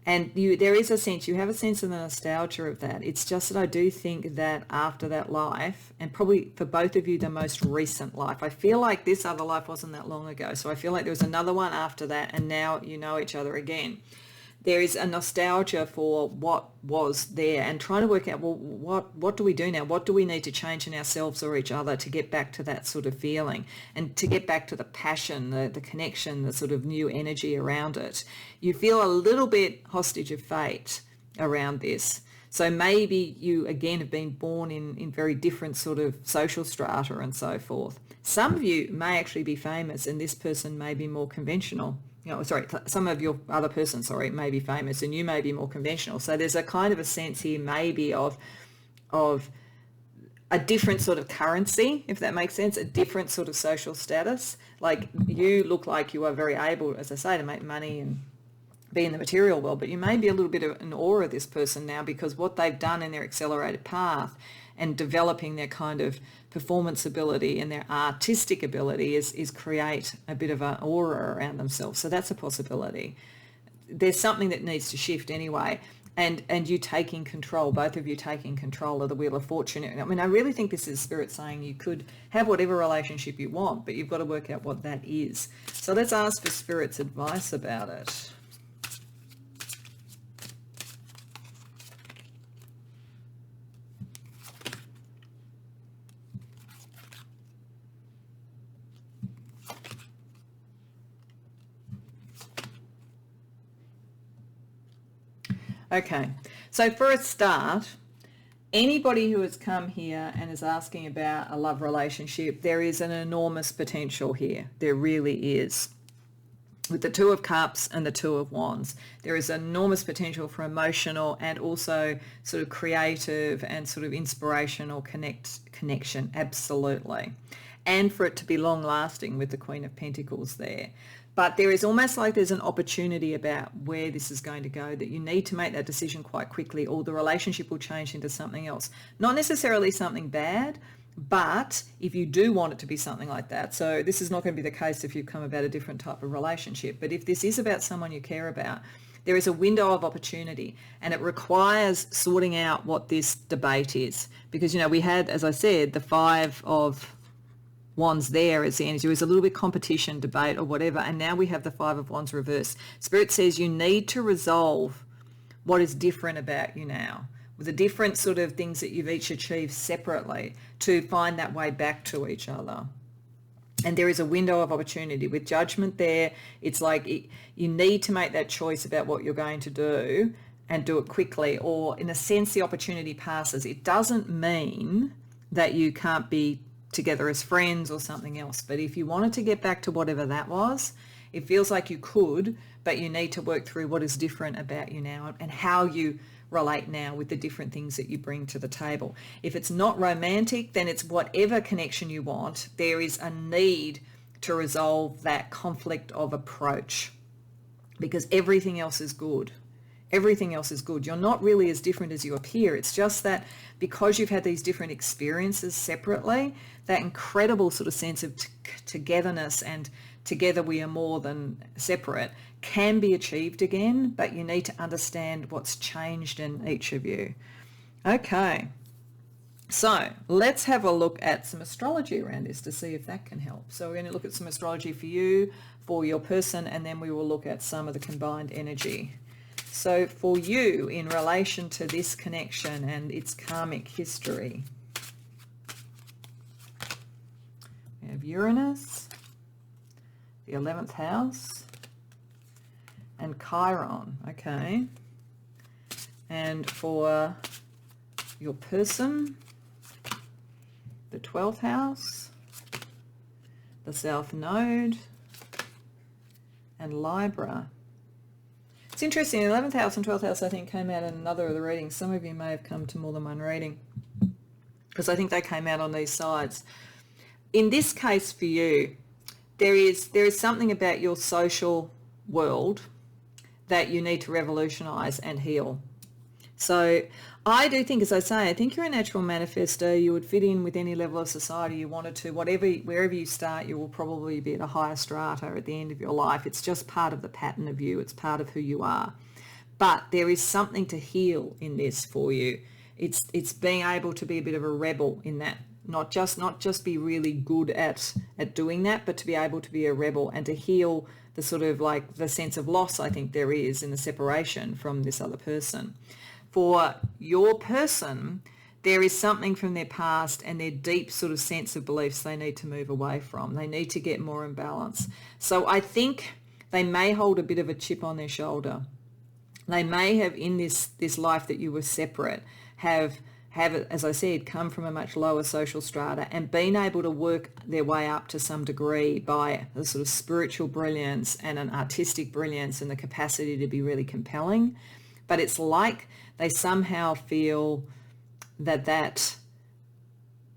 And there is a sense, you have a sense of the nostalgia of that. It's just that I do think that after that life, and probably for both of you, the most recent life, I feel like this other life wasn't that long ago. So I feel like there was another one after that, and now you know each other again. There is a nostalgia for what was there and trying to work out, well, what do we do now? What do we need to change in ourselves or each other to get back to that sort of feeling and to get back to the passion, the connection, the sort of new energy around it? You feel a little bit hostage of fate around this. So maybe you, again, have been born in very different sort of social strata and so forth. Some of you may actually be famous and this person may be more conventional. Some of your other person, may be famous and you may be more conventional. So there's a kind of a sense here maybe of a different sort of currency, if that makes sense, a different sort of social status. Like you look like you are very able, as I say, to make money and be in the material world, but you may be a little bit of an awe of this person now because what they've done in their accelerated path and developing their kind of performance ability and their artistic ability is create a bit of an aura around themselves. So that's a possibility. There's something that needs to shift anyway. And you taking control, both of you taking control of the Wheel of Fortune. I mean, I really think this is Spirit saying you could have whatever relationship you want, but you've got to work out what that is. So let's ask for Spirit's advice about it. Okay, so for a start, anybody who has come here and is asking about a love relationship, there is an enormous potential here. There really is. With the Two of Cups and the Two of Wands, there is enormous potential for emotional and also sort of creative and sort of inspirational connection, absolutely. And for it to be long lasting with the Queen of Pentacles there. But there is almost like there's an opportunity about where this is going to go, that you need to make that decision quite quickly or the relationship will change into something else. Not necessarily something bad, but if you do want it to be something like that, so this is not going to be the case if you've come about a different type of relationship, but if this is about someone you care about, there is a window of opportunity and it requires sorting out what this debate is. Because, we had, as I said, the Five of Wands there as the energy. It was a little bit competition, debate or whatever, and now we have the Five of Wands reversed. Spirit says you need to resolve what is different about you now, with the different sort of things that you've each achieved separately to find that way back to each other. And there is a window of opportunity with Judgment there. It's like you need to make that choice about what you're going to do and do it quickly, or in a sense the opportunity passes. It doesn't mean that you can't be together as friends or something else, but if you wanted to get back to whatever that was, it feels like you could, but you need to work through what is different about you now and how you relate now with the different things that you bring to the table. If it's not romantic, then it's whatever connection you want. There is a need to resolve that conflict of approach because everything else is good. Everything else is good. You're not really as different as you appear. It's just that because you've had these different experiences separately, that incredible sort of sense of togetherness and together we are more than separate, can be achieved again, but you need to understand what's changed in each of you. Okay, so let's have a look at some astrology around this to see if that can help. So we're going to look at some astrology for you, for your person, and then we will look at some of the combined energy. So for you, in relation to this connection and its karmic history, we have Uranus, the 11th house, and Chiron. Okay. And for your person, the 12th house, the South Node, and Libra. It's interesting, the 11th house and 12th house I think came out in another of the readings. Some of you may have come to more than one reading because I think they came out on these sides. In this case for you, there is something about your social world that you need to revolutionize and heal. So I do think, as I say, I think you're a natural manifestor. You would fit in with any level of society you wanted to. Wherever you start, you will probably be at a higher strata at the end of your life. It's just part of the pattern of you. It's part of who you are. But there is something to heal in this for you. It's being able to be a bit of a rebel in that. Not just be really good at doing that, but to be able to be a rebel and to heal the sort of like the sense of loss I think there is in the separation from this other person. For your person, there is something from their past and their deep sort of sense of beliefs they need to move away from. They need to get more in balance. So I think they may hold a bit of a chip on their shoulder. They may have, in this life that you were separate, have, as I said, come from a much lower social strata and been able to work their way up to some degree by a sort of spiritual brilliance and an artistic brilliance and the capacity to be really compelling. But it's like they somehow feel that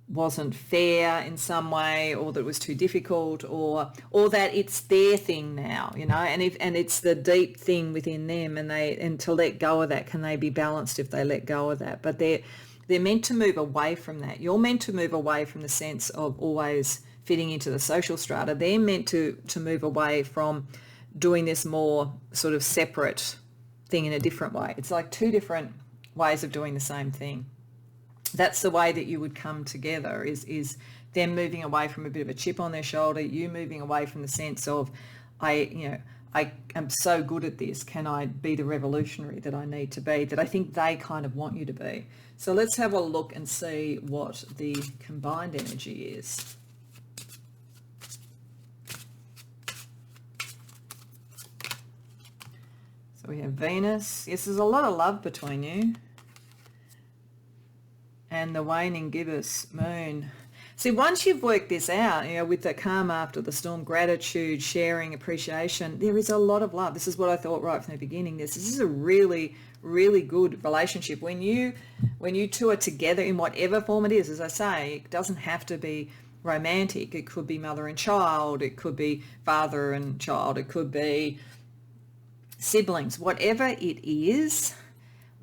wasn't fair in some way, or that it was too difficult, or that it's their thing now, you know, and it's the deep thing within them, and to let go of that, can they be balanced if they let go of that? But they're meant to move away from that. You're meant to move away from the sense of always fitting into the social strata. They're meant to move away from doing this more sort of separate thing in a different way. It's like two different ways of doing the same thing. That's the way that you would come together, is them moving away from a bit of a chip on their shoulder, you moving away from the sense of, I am so good at this, can I be the revolutionary that I need to be, that I think they kind of want you to be. So let's have a look and see what the combined energy is. So we have Venus. Yes, there's a lot of love between you. And the waning gibbous moon. See, once you've worked this out, you know, with the calm after the storm, gratitude, sharing, appreciation, there is a lot of love. This is what I thought right from the beginning. This is a really, really good relationship. When you two are together in whatever form it is, as I say, it doesn't have to be romantic. It could be mother and child. It could be father and child. It could be siblings. Whatever it is,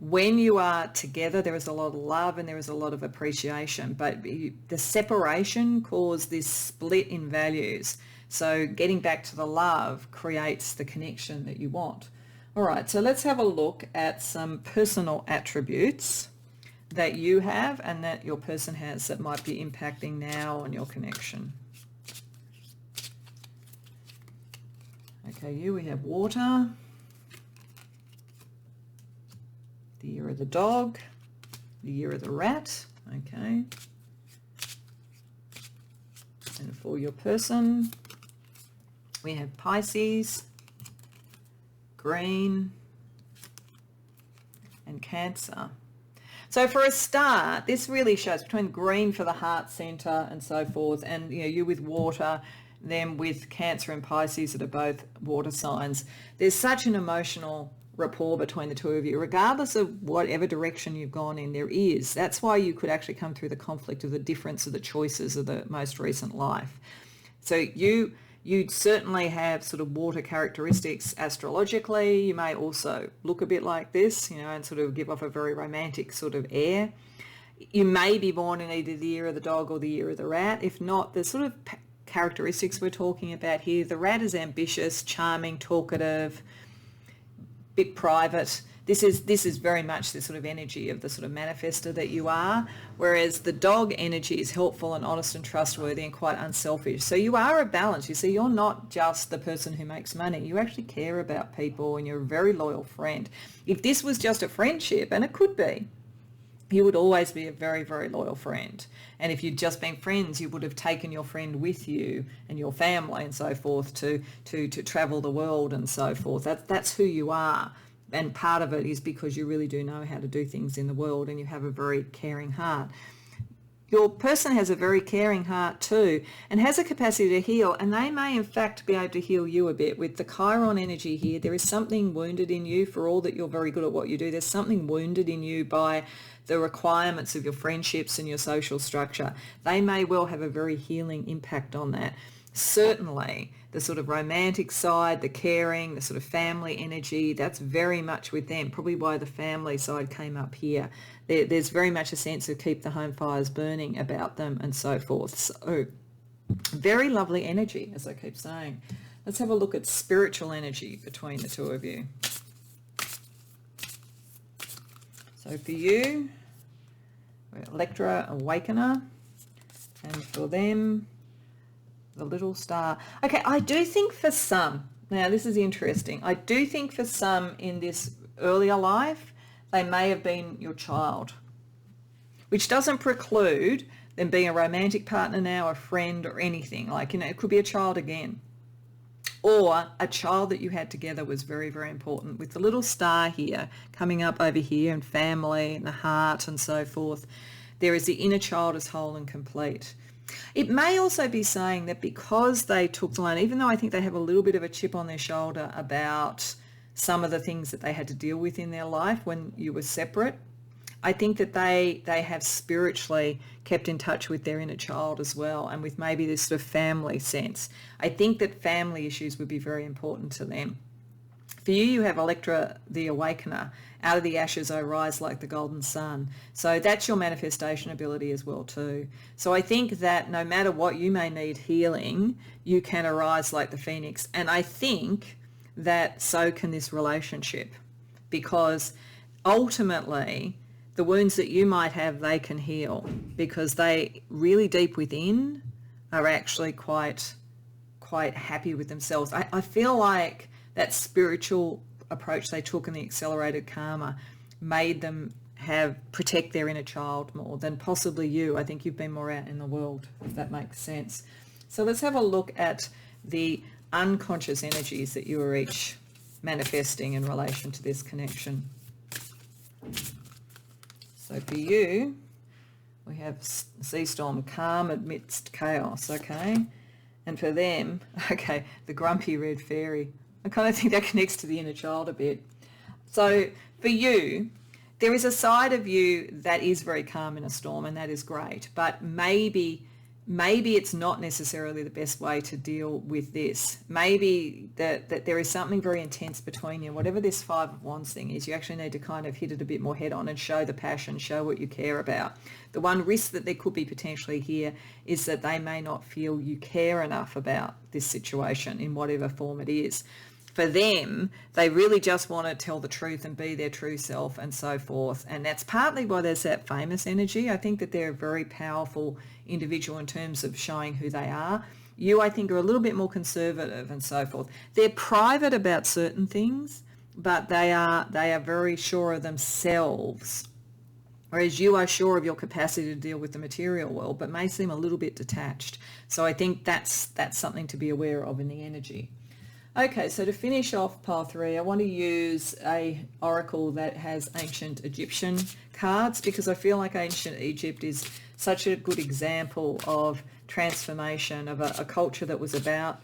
when you are together, there is a lot of love and there is a lot of appreciation, but the separation caused this split in values. So getting back to the love creates the connection that you want. All right, so let's have a look at some personal attributes that you have and that your person has that might be impacting now on your connection. Okay, we have water, the year of the dog, the year of the rat, okay. And for your person, we have Pisces, green, and Cancer. So for a start, this really shows between green for the heart center and so forth, and you with water, them with Cancer and Pisces that are both water signs. There's such an emotional rapport between the two of you, regardless of whatever direction you've gone in. There is. That's why you could actually come through the conflict of the difference of the choices of the most recent life. So you certainly have sort of water characteristics astrologically. You may also look a bit like this, and sort of give off a very romantic sort of air. You may be born in either the year of the dog or the year of the rat. If not, the sort of characteristics we're talking about here. The rat is ambitious, charming, talkative, bit private. This is very much the sort of energy of the sort of manifester that you are, whereas the dog energy is helpful and honest and trustworthy and quite unselfish. So you are a balance. You see, you're not just the person who makes money. You actually care about people and you're a very loyal friend. If this was just a friendship, and it could be, you would always be a very, very loyal friend. And if you'd just been friends, you would have taken your friend with you and your family and so forth to travel the world and so forth. That's who you are. And part of it is because you really do know how to do things in the world and you have a very caring heart. Your person has a very caring heart too and has a capacity to heal, and they may in fact be able to heal you a bit. With the Chiron energy here, there is something wounded in you. For all that you're very good at what you do, there's something wounded in you by the requirements of your friendships and your social structure. They may well have a very healing impact on that. Certainly the sort of romantic side, the caring, the sort of family energy, that's very much with them. Probably why the family side came up here. There's very much a sense of keep the home fires burning about them and so forth. So very lovely energy, as I keep saying. Let's have a look at spiritual energy between the two of you. So for you, Electra Awakener, and for them, the little star. Okay, I do think for some, now this is interesting, I do think for some in this earlier life, they may have been your child, which doesn't preclude them being a romantic partner now, a friend or anything. Like, it could be a child again. Or a child that you had together was very, very important. With the little star here coming up over here and family and the heart and so forth, there is the inner child is whole and complete. It may also be saying that because they took the loan, even though I think they have a little bit of a chip on their shoulder about some of the things that they had to deal with in their life when you were separate, I think that they have spiritually kept in touch with their inner child as well, and with maybe this sort of family sense. I think that family issues would be very important to them. For you, you have Electra the Awakener. Out of the ashes I rise like the golden sun. So that's your manifestation ability as well too. So I think that no matter what you may need healing, you can arise like the phoenix. And I think that so can this relationship, because ultimately the wounds that you might have, they can heal, because they really deep within are actually quite happy with themselves. I feel like that spiritual approach they took in the accelerated karma made them protect their inner child more than possibly you. I think you've been more out in the world, if that makes sense. So let's have a look at the unconscious energies that you are each manifesting in relation to this connection. So for you, we have sea storm, calm amidst chaos, okay? And for them, okay, the grumpy red fairy. I kind of think that connects to the inner child a bit. So for you, there is a side of you that is very calm in a storm, and that is great. But maybe it's not necessarily the best way to deal with this. Maybe that there is something very intense between you. Whatever this Five of Wands thing is, you actually need to kind of hit it a bit more head on and show the passion, show what you care about. The one risk that there could be potentially here is that they may not feel you care enough about this situation in whatever form it is. For them, they really just want to tell the truth and be their true self and so forth. And that's partly why there's that famous energy. I think that they're a very powerful individual in terms of showing who they are. You, I think, are a little bit more conservative and so forth. They're private about certain things, but they are very sure of themselves. Whereas you are sure of your capacity to deal with the material world, but may seem a little bit detached. So I think that's something to be aware of in the energy. Okay, so to finish off pile 3, I want to use a oracle that has ancient Egyptian cards, because I feel like ancient Egypt is such a good example of transformation of a culture that was about,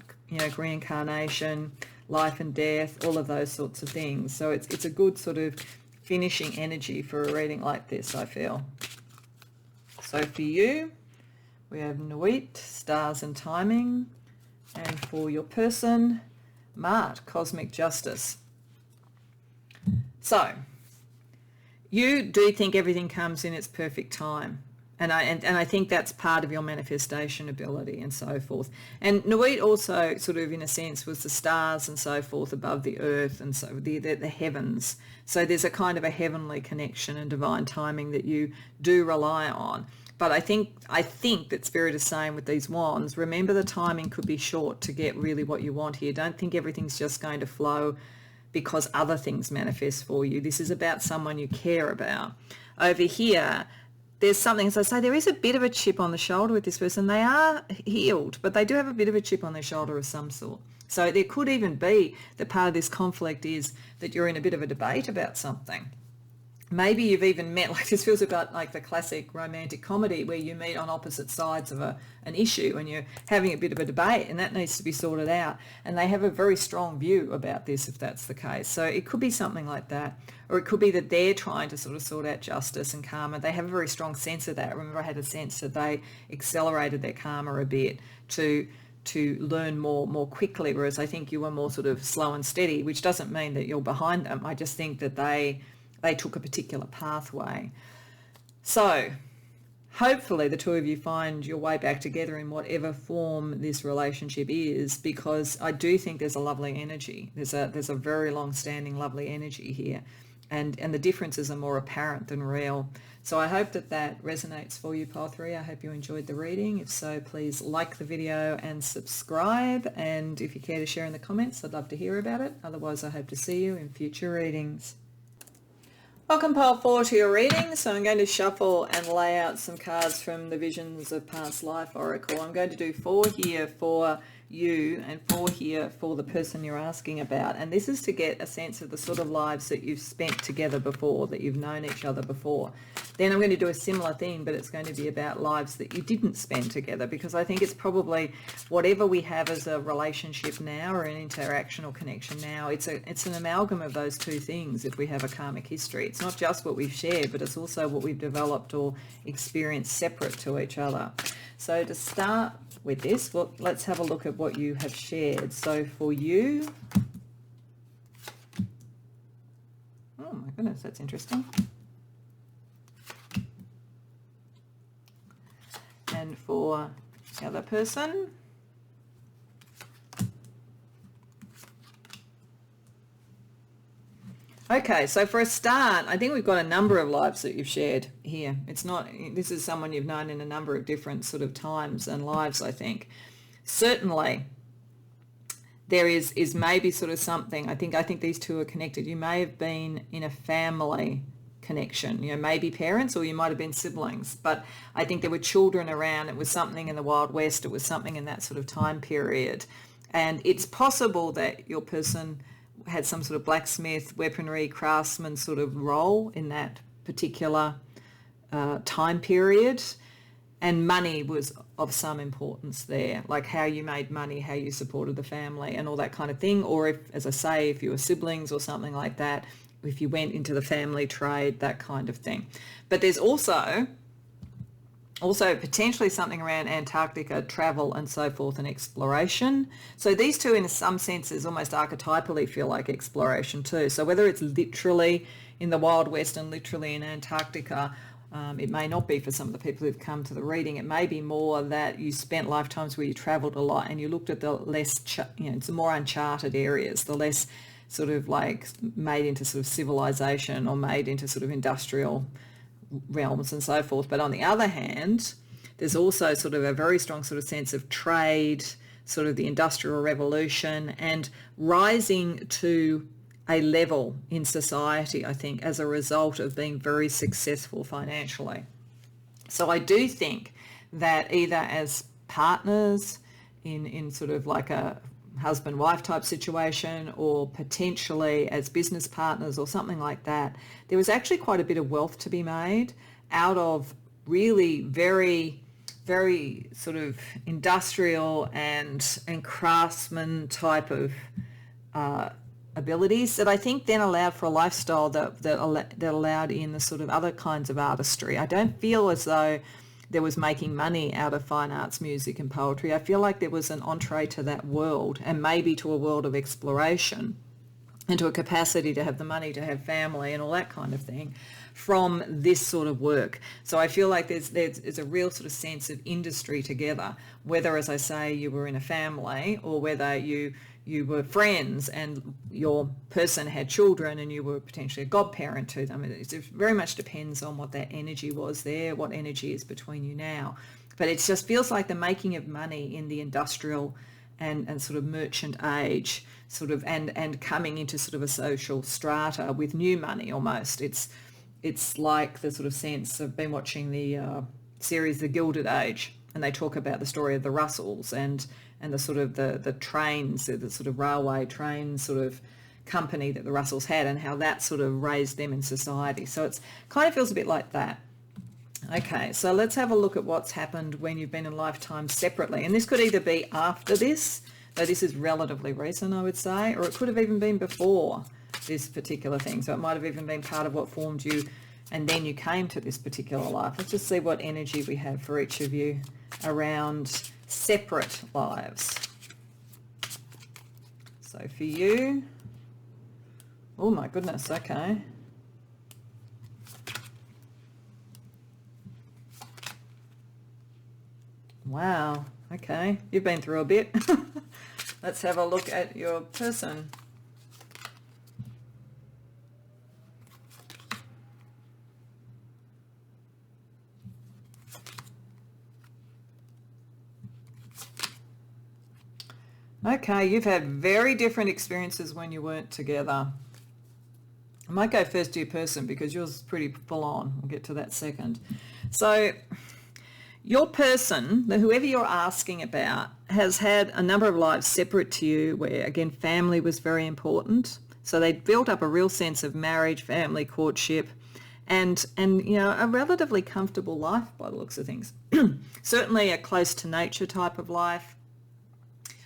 reincarnation, life and death, all of those sorts of things. So it's a good sort of finishing energy for a reading like this, I feel. So for you, we have Nuit, stars and timing, and for your person, Mart, cosmic justice. So you do think everything comes in its perfect time. And I think that's part of your manifestation ability and so forth. And Nuit also sort of, in a sense, was the stars and so forth above the earth, and so the heavens. So there's a kind of a heavenly connection and divine timing that you do rely on. But I think that Spirit is saying with these wands, remember the timing could be short to get really what you want here. Don't think everything's just going to flow because other things manifest for you. This is about someone you care about. Over here, there's something, as I say, there is a bit of a chip on the shoulder with this person. They are healed, but they do have a bit of a chip on their shoulder of some sort. So there could even be that part of this conflict is that you're in a bit of a debate about something. Maybe you've even met, like this feels about like the classic romantic comedy where you meet on opposite sides of an issue and you're having a bit of a debate, and that needs to be sorted out. And they have a very strong view about this if that's the case. So it could be something like that. Or it could be that they're trying to sort of sort out justice and karma. They have a very strong sense of that. Remember, I had a sense that they accelerated their karma a bit to learn more quickly, whereas I think you were more sort of slow and steady, which doesn't mean that you're behind them. I just think that they took a particular pathway. So hopefully the two of you find your way back together in whatever form this relationship is, because I do think there's a lovely energy. There's a very long-standing lovely energy here, and the differences are more apparent than real. So I hope that resonates for you, Pile 3. I hope you enjoyed the reading. If so, please like the video and subscribe, and if you care to share in the comments, I'd love to hear about it. Otherwise, I hope to see you in future readings. Welcome, Pile 4, to your reading. So I'm going to shuffle and lay out some cards from the Visions of Past Life Oracle. I'm going to do 4 here for you and 4 here for the person you're asking about. And this is to get a sense of the sort of lives that you've spent together before, that you've known each other before. Then I'm going to do a similar thing, but it's going to be about lives that you didn't spend together, because I think it's probably whatever we have as a relationship now or an interaction or connection now, it's an amalgam of those two things if we have a karmic history. It's not just what we've shared, but it's also what we've developed or experienced separate to each other. So to start with this, well, let's have a look at what you have shared. So for you, oh my goodness, that's interesting. And for the other person, okay, so for a start, I think we've got a number of lives that you've shared here. This is someone you've known in a number of different sort of times and lives, I think. Certainly, there is maybe sort of something, I think these two are connected. You may have been in a family connection, maybe parents, or you might have been siblings, but I think there were children around. It was something in the Wild West. It was something in that sort of time period. And it's possible that your person had some sort of blacksmith, weaponry, craftsman sort of role in that particular time period. And money was of some importance there, like how you made money, how you supported the family and all that kind of thing. Or if, as I say, if you were siblings or something like that, if you went into the family trade, that kind of thing. But there's also potentially something around Antarctica, travel and so forth, and exploration. So these two in some senses almost archetypally feel like exploration too. So whether it's literally in the Wild West and literally in Antarctica, it may not be for some of the people who've come to the reading. It may be more that you spent lifetimes where you travelled a lot and you looked at the less, it's the more uncharted areas, the less sort of like made into sort of civilization or made into sort of industrial realms and so forth. But on the other hand, there's also sort of a very strong sort of sense of trade, sort of the Industrial Revolution, and rising to a level in society, I think, as a result of being very successful financially. So I do think that either as partners in sort of like a husband-wife type situation, or potentially as business partners or something like that, there was actually quite a bit of wealth to be made out of really very, very sort of industrial and craftsman type of abilities that I think then allowed for a lifestyle that allowed in the sort of other kinds of artistry. I don't feel as though there was making money out of fine arts, music and poetry. I feel like there was an entree to that world, and maybe to a world of exploration. into a capacity to have the money to have family and all that kind of thing from this sort of work. So I feel like there's a real sort of sense of industry together, whether, as I say, you were in a family or whether you were friends and your person had children and you were potentially a godparent to them. It very much depends on what that energy was there, what energy is between you now. But it just feels like the making of money in the industrial and sort of merchant age, sort of, and coming into sort of a social strata with new money almost. It's like the sort of sense of been watching the series The Gilded Age, and they talk about the story of the Russells and the sort of the trains, the sort of railway train sort of company that the Russells had, and how that sort of raised them in society. So it's kind of feels a bit like that. Okay, so let's have a look at what's happened when you've been in lifetimes separately. And this could either be after this, though this is relatively recent, I would say, or it could have even been before this particular thing. So it might have even been part of what formed you, and then you came to this particular life. Let's just see what energy we have for each of you around separate lives. So for you, oh my goodness, okay. Wow, okay, you've been through a bit. Let's have a look at your person. Okay, you've had very different experiences when you weren't together. I might go first to your person because yours is pretty full on. We'll get to that second. So your person, whoever you're asking about, has had a number of lives separate to you where, again, family was very important. So they built up a real sense of marriage, family, courtship, and you know, a relatively comfortable life by the looks of things. Certainly a close to nature type of life.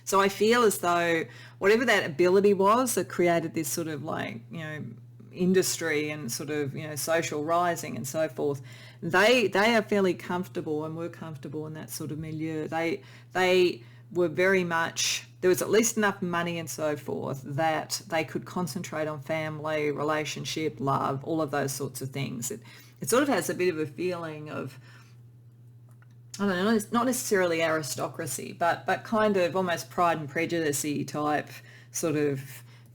So I feel as though whatever that ability was that created this sort of like, you know, industry and sort of, you know, social rising and so forth, they are fairly comfortable and were comfortable in that sort of milieu. They were very much, there was at least enough money and so forth that they could concentrate on family, relationship, love, all of those sorts of things. It sort of has a bit of a feeling of, I don't know, it's not necessarily aristocracy, but kind of almost Pride and Prejudice-y type sort of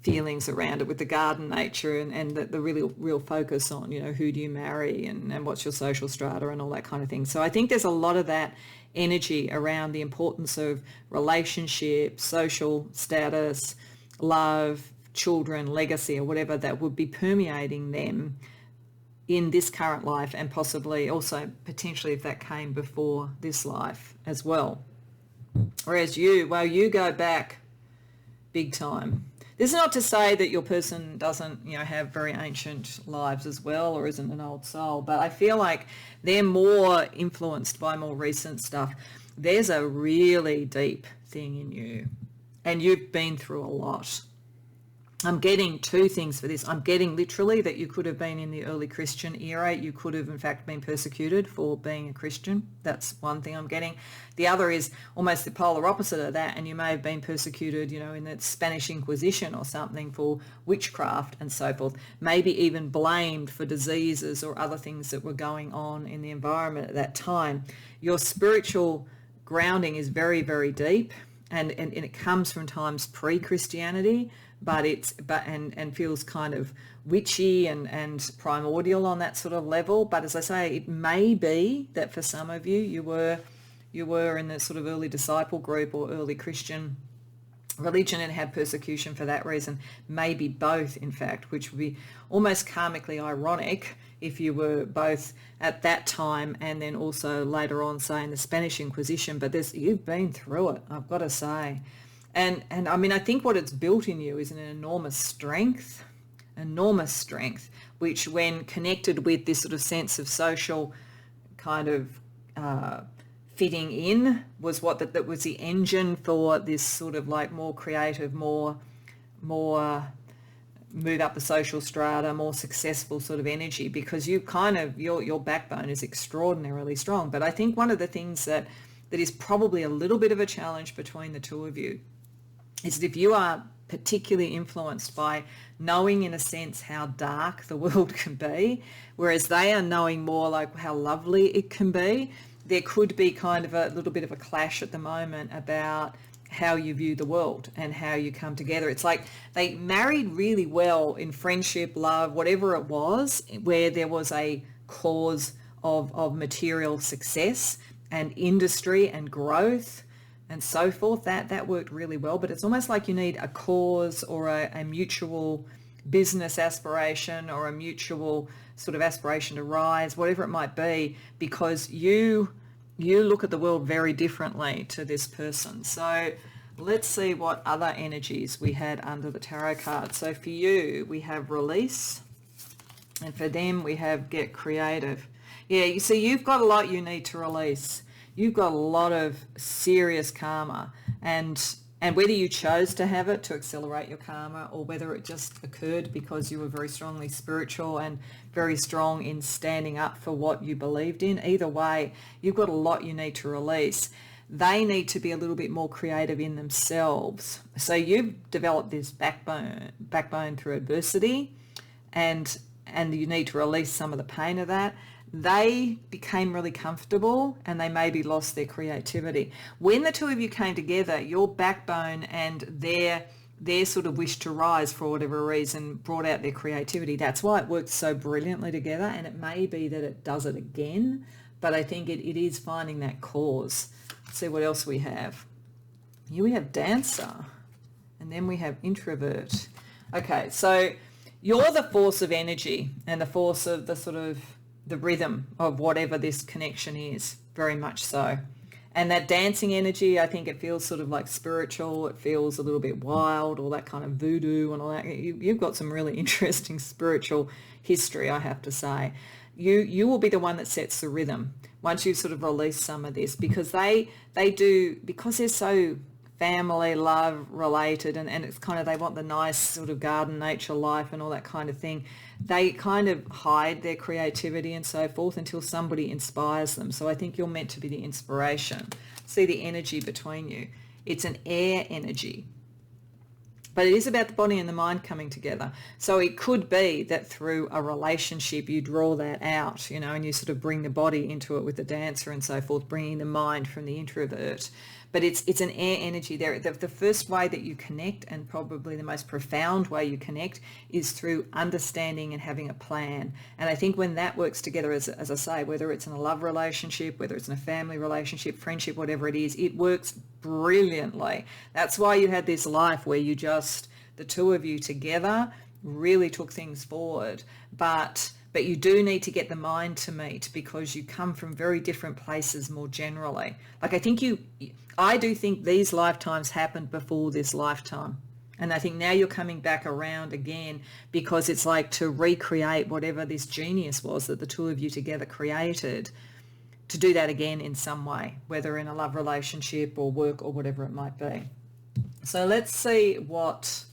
feelings around it, with the garden nature and the really real focus on, you know, who do you marry and what's your social strata and all that kind of thing. So I think there's a lot of that energy around the importance of relationships, social status, love, children, legacy, or whatever that would be permeating them in this current life, and possibly also potentially if that came before this life as well. Whereas you, well, you go back big time. This is not to say that your person doesn't, you know, have very ancient lives as well, or isn't an old soul, but I feel like they're more influenced by more recent stuff. There's a really deep thing in you, and you've been through a lot. I'm getting two things for this. I'm getting literally that you could have been in the early Christian era. You could have, in fact, been persecuted for being a Christian. That's one thing I'm getting. The other is almost the polar opposite of that, and you may have been persecuted, you know, in the Spanish Inquisition or something for witchcraft and so forth. Maybe even blamed for diseases or other things that were going on in the environment at that time. Your spiritual grounding is very, very deep, and it comes from times pre-Christianity, but and feels kind of witchy and primordial on that sort of level. But as I say, it may be that for some of you, you were in the sort of early disciple group or early Christian religion and had persecution for that reason. Maybe both, in fact, which would be almost karmically ironic if you were both at that time and then also later on, say, in the Spanish Inquisition. But you've been through it, I've got to say. And I mean, I think what it's built in you is an enormous strength, which when connected with this sort of sense of social kind of fitting in was that was the engine for this sort of like more creative, more move up the social strata, more successful sort of energy, because you kind of, your backbone is extraordinarily strong. But I think one of the things that is probably a little bit of a challenge between the two of you is that if you are particularly influenced by knowing, in a sense, how dark the world can be, whereas they are knowing more like how lovely it can be. There could be kind of a little bit of a clash at the moment about how you view the world and how you come together. It's like they married really well in friendship, love, whatever it was, where there was a cause of material success and industry and growth and so forth. That worked really well. But it's almost like you need a cause or a mutual business aspiration or a mutual sort of aspiration to rise, whatever it might be, because you look at the world very differently to this person. So let's see what other energies we had under the tarot card. So for you, we have release, and for them, we have get creative. Yeah, you see, you've got a lot you need to release. You've got a lot of serious karma, and whether you chose to have it to accelerate your karma or whether it just occurred because you were very strongly spiritual and very strong in standing up for what you believed in, either way, you've got a lot you need to release. They need to be a little bit more creative in themselves. So you've developed this backbone through adversity, and you need to release some of the pain of that. They became really comfortable and they maybe lost their creativity. When the two of you came together, your backbone and their sort of wish to rise for whatever reason brought out their creativity. That's why it worked so brilliantly together, and it may be that it does it again, but I think it is finding that cause. Let's see what else we have. Here we have dancer, and then we have introvert. Okay, so you're the force of energy and the force of the sort of the rhythm of whatever this connection is, very much so. And that dancing energy, I think it feels sort of like spiritual. It feels a little bit wild, all that kind of voodoo and all that. You've got some really interesting spiritual history, I have to say. You will be the one that sets the rhythm once you've sort of released some of this, because they do, because they're so family, love related, and it's kind of, they want the nice sort of garden nature life and all that kind of thing. They kind of hide their creativity and so forth until somebody inspires them. So I think you're meant to be the inspiration. See the energy between you. It's an air energy. But it is about the body and the mind coming together. So it could be that through a relationship you draw that out, and you sort of bring the body into it with the dancer and so forth, bringing the mind from the introvert. But it's an air energy there. The first way that you connect, and probably the most profound way you connect, is through understanding and having a plan. And I think when that works together, as I say, whether it's in a love relationship, whether it's in a family relationship, friendship, whatever it is, it works brilliantly. That's why you had this life where the two of you together really took things forward. But you do need to get the mind to meet, because you come from very different places more generally. Like I do think these lifetimes happened before this lifetime. And I think now you're coming back around again, because it's like to recreate whatever this genius was that the two of you together created, to do that again in some way, whether in a love relationship or work or whatever it might be. So let's see what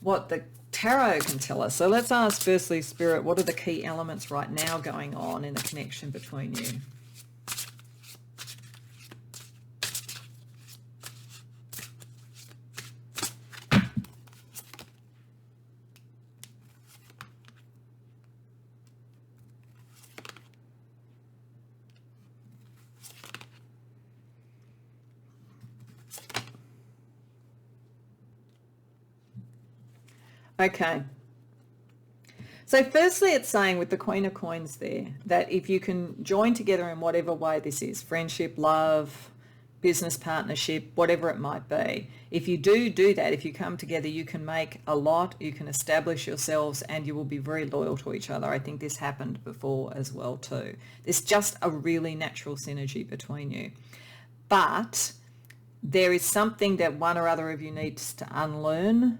the tarot can tell us. So let's ask firstly, Spirit, what are the key elements right now going on in the connection between you? Okay. So firstly, it's saying with the Queen of Coins there, that if you can join together in whatever way this is, friendship, love, business partnership, whatever it might be, if you do that, if you come together, you can make a lot, you can establish yourselves, and you will be very loyal to each other. I think this happened before as well too. There's just a really natural synergy between you. But there is something that one or other of you needs to unlearn.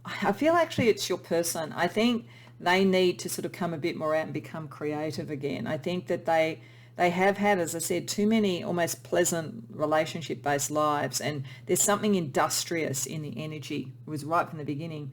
I feel actually it's your person. I think they need to sort of come a bit more out and become creative again. I think that they have had, as I said, too many almost pleasant relationship-based lives, and there's something industrious in the energy. It was right from the beginning.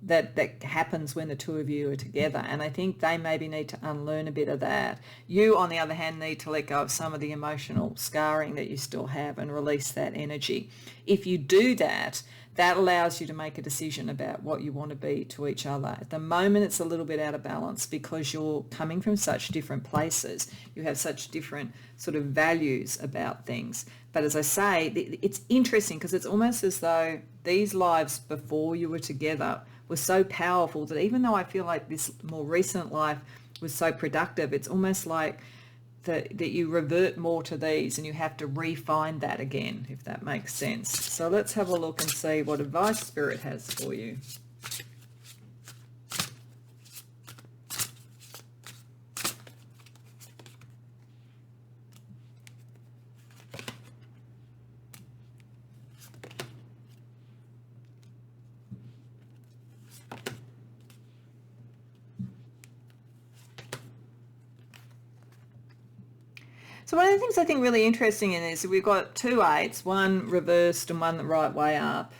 that happens when the two of you are together. And I think they maybe need to unlearn a bit of that. You, on the other hand, need to let go of some of the emotional scarring that you still have and release that energy. If you do that, that allows you to make a decision about what you want to be to each other. At the moment, it's a little bit out of balance because you're coming from such different places. You have such different sort of values about things. But as I say, it's interesting because it's almost as though these lives before you were together were so powerful that even though I feel like this more recent life was so productive, it's almost like that you revert more to these and you have to refine that again, if that makes sense. So let's have a look and see what advice Spirit has for you. So one of the things I think really interesting in this is we've got 2 8s, one reversed and one the right way up.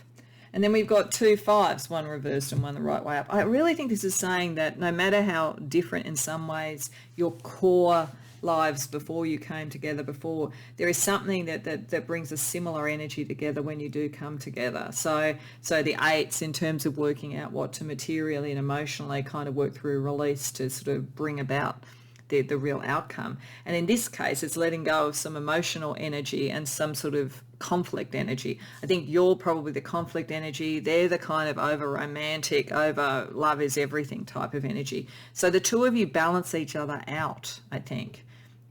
And then we've got 2 5s, one reversed and one the right way up. I really think this is saying that no matter how different in some ways your core lives before you came together before, there is something that brings a similar energy together when you do come together. So the 8s in terms of working out what to materially and emotionally kind of work through release to sort of bring about the real outcome. And in this case, it's letting go of some emotional energy and some sort of conflict energy. I think you're probably the conflict energy. They're the kind of over romantic, over love is everything type of energy. So the two of you balance each other out, I think.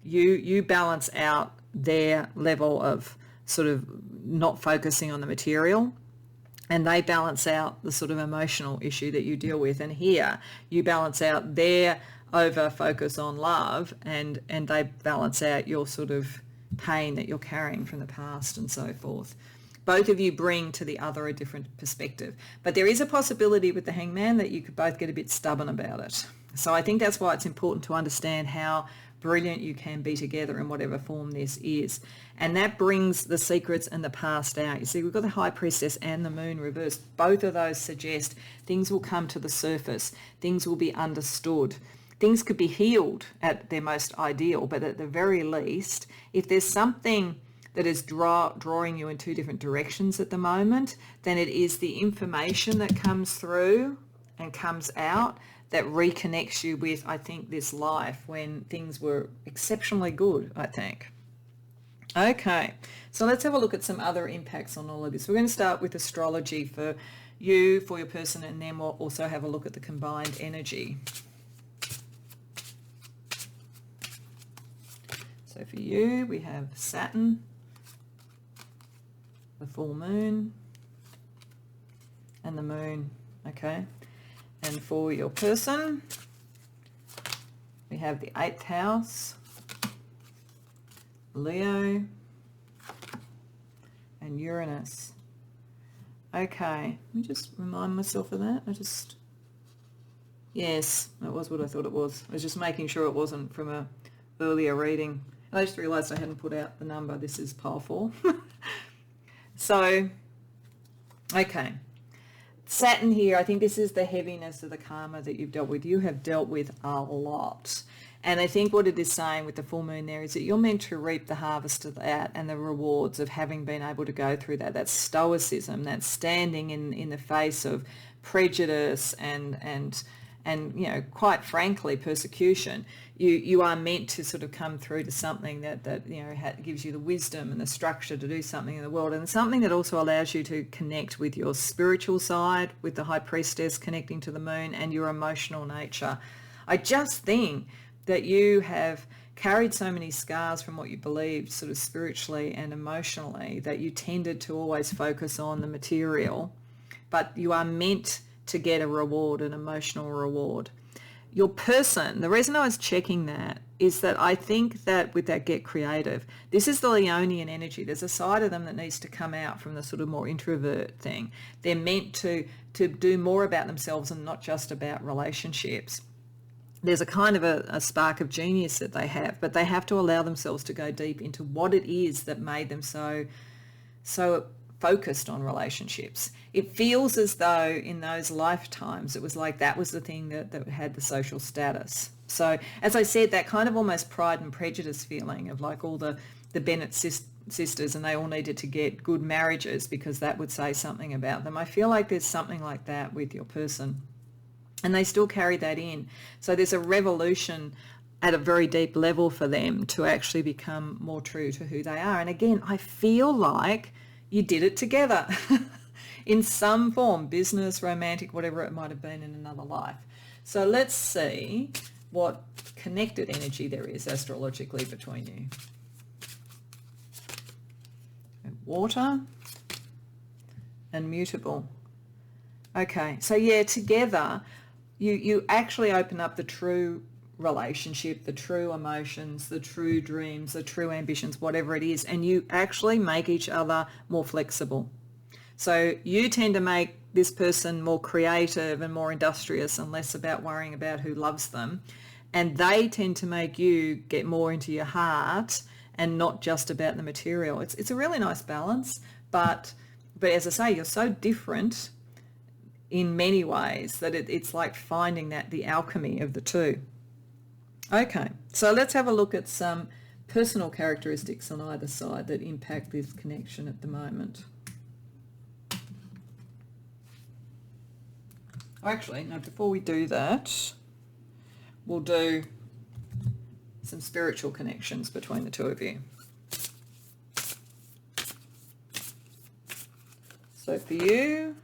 You balance out their level of sort of not focusing on the material, and they balance out the sort of emotional issue that you deal with. And here you balance out their over focus on love, and they balance out your sort of pain that you're carrying from the past and so forth. Both of you bring to the other a different perspective, but there is a possibility with the Hangman that you could both get a bit stubborn about it. So I think that's why it's important to understand how brilliant you can be together in whatever form this is. And that brings the secrets and the past out. You see, we've got the High Priestess and the Moon reversed. Both of those suggest things will come to the surface. Things will be understood. Things could be healed at their most ideal, but at the very least, if there's something that is drawing you in 2 different directions at the moment, then it is the information that comes through and comes out that reconnects you with, I think, this life when things were exceptionally good, I think. Okay, so let's have a look at some other impacts on all of this. We're going to start with astrology for you, for your person, and then we'll also have a look at the combined energy. So for you, we have Saturn, the full moon, and the moon, okay? And for your person, we have the 8th house, Leo, and Uranus. Okay, let me just remind myself of that. Yes, that was what I thought it was. I was just making sure it wasn't from a earlier reading. I just realised I hadn't put out the number. This is pile 4. So, okay. Saturn here, I think this is the heaviness of the karma that you've dealt with. You have dealt with a lot. And I think what it is saying with the full moon there is that you're meant to reap the harvest of that and the rewards of having been able to go through that. That's stoicism, that's standing in the face of prejudice and you know, quite frankly, persecution. You are meant to sort of come through to something that you know, gives you the wisdom and the structure to do something in the world, and something that also allows you to connect with your spiritual side, with the High Priestess connecting to the moon, and your emotional nature. I just think that you have carried so many scars from what you believed sort of spiritually and emotionally that you tended to always focus on the material, but you are meant to get a reward, an emotional reward. Your person, the reason I was checking that is that I think that with that get creative, this is the Leonian energy. There's a side of them that needs to come out from the sort of more introvert thing. They're meant to do more about themselves and not just about relationships. There's a kind of a spark of genius that they have, but they have to allow themselves to go deep into what it is that made them so focused on relationships. It feels as though in those lifetimes it was like that was the thing that had the social status. So as I said, that kind of almost Pride and Prejudice feeling of like all the Bennett sisters, and they all needed to get good marriages because that would say something about them. I feel like there's something like that with your person, and they still carry that in. So there's a revolution at a very deep level for them to actually become more true to who they are. And again, I feel like you did it together in some form, business, romantic, whatever it might have been in another life. So let's see what connected energy there is astrologically between you. Water and mutable. Okay, so yeah, together you actually open up the true relationship, the true emotions, the true dreams, the true ambitions, whatever it is, and you actually make each other more flexible. So you tend to make this person more creative and more industrious and less about worrying about who loves them, and they tend to make you get more into your heart and not just about the material. It's a really nice balance, but as I say, you're so different in many ways that it's like finding the alchemy of the two. Okay, so let's have a look at some personal characteristics on either side that impact this connection at the moment. Actually, no, before we do that, we'll do some spiritual connections between the two of you. So for you,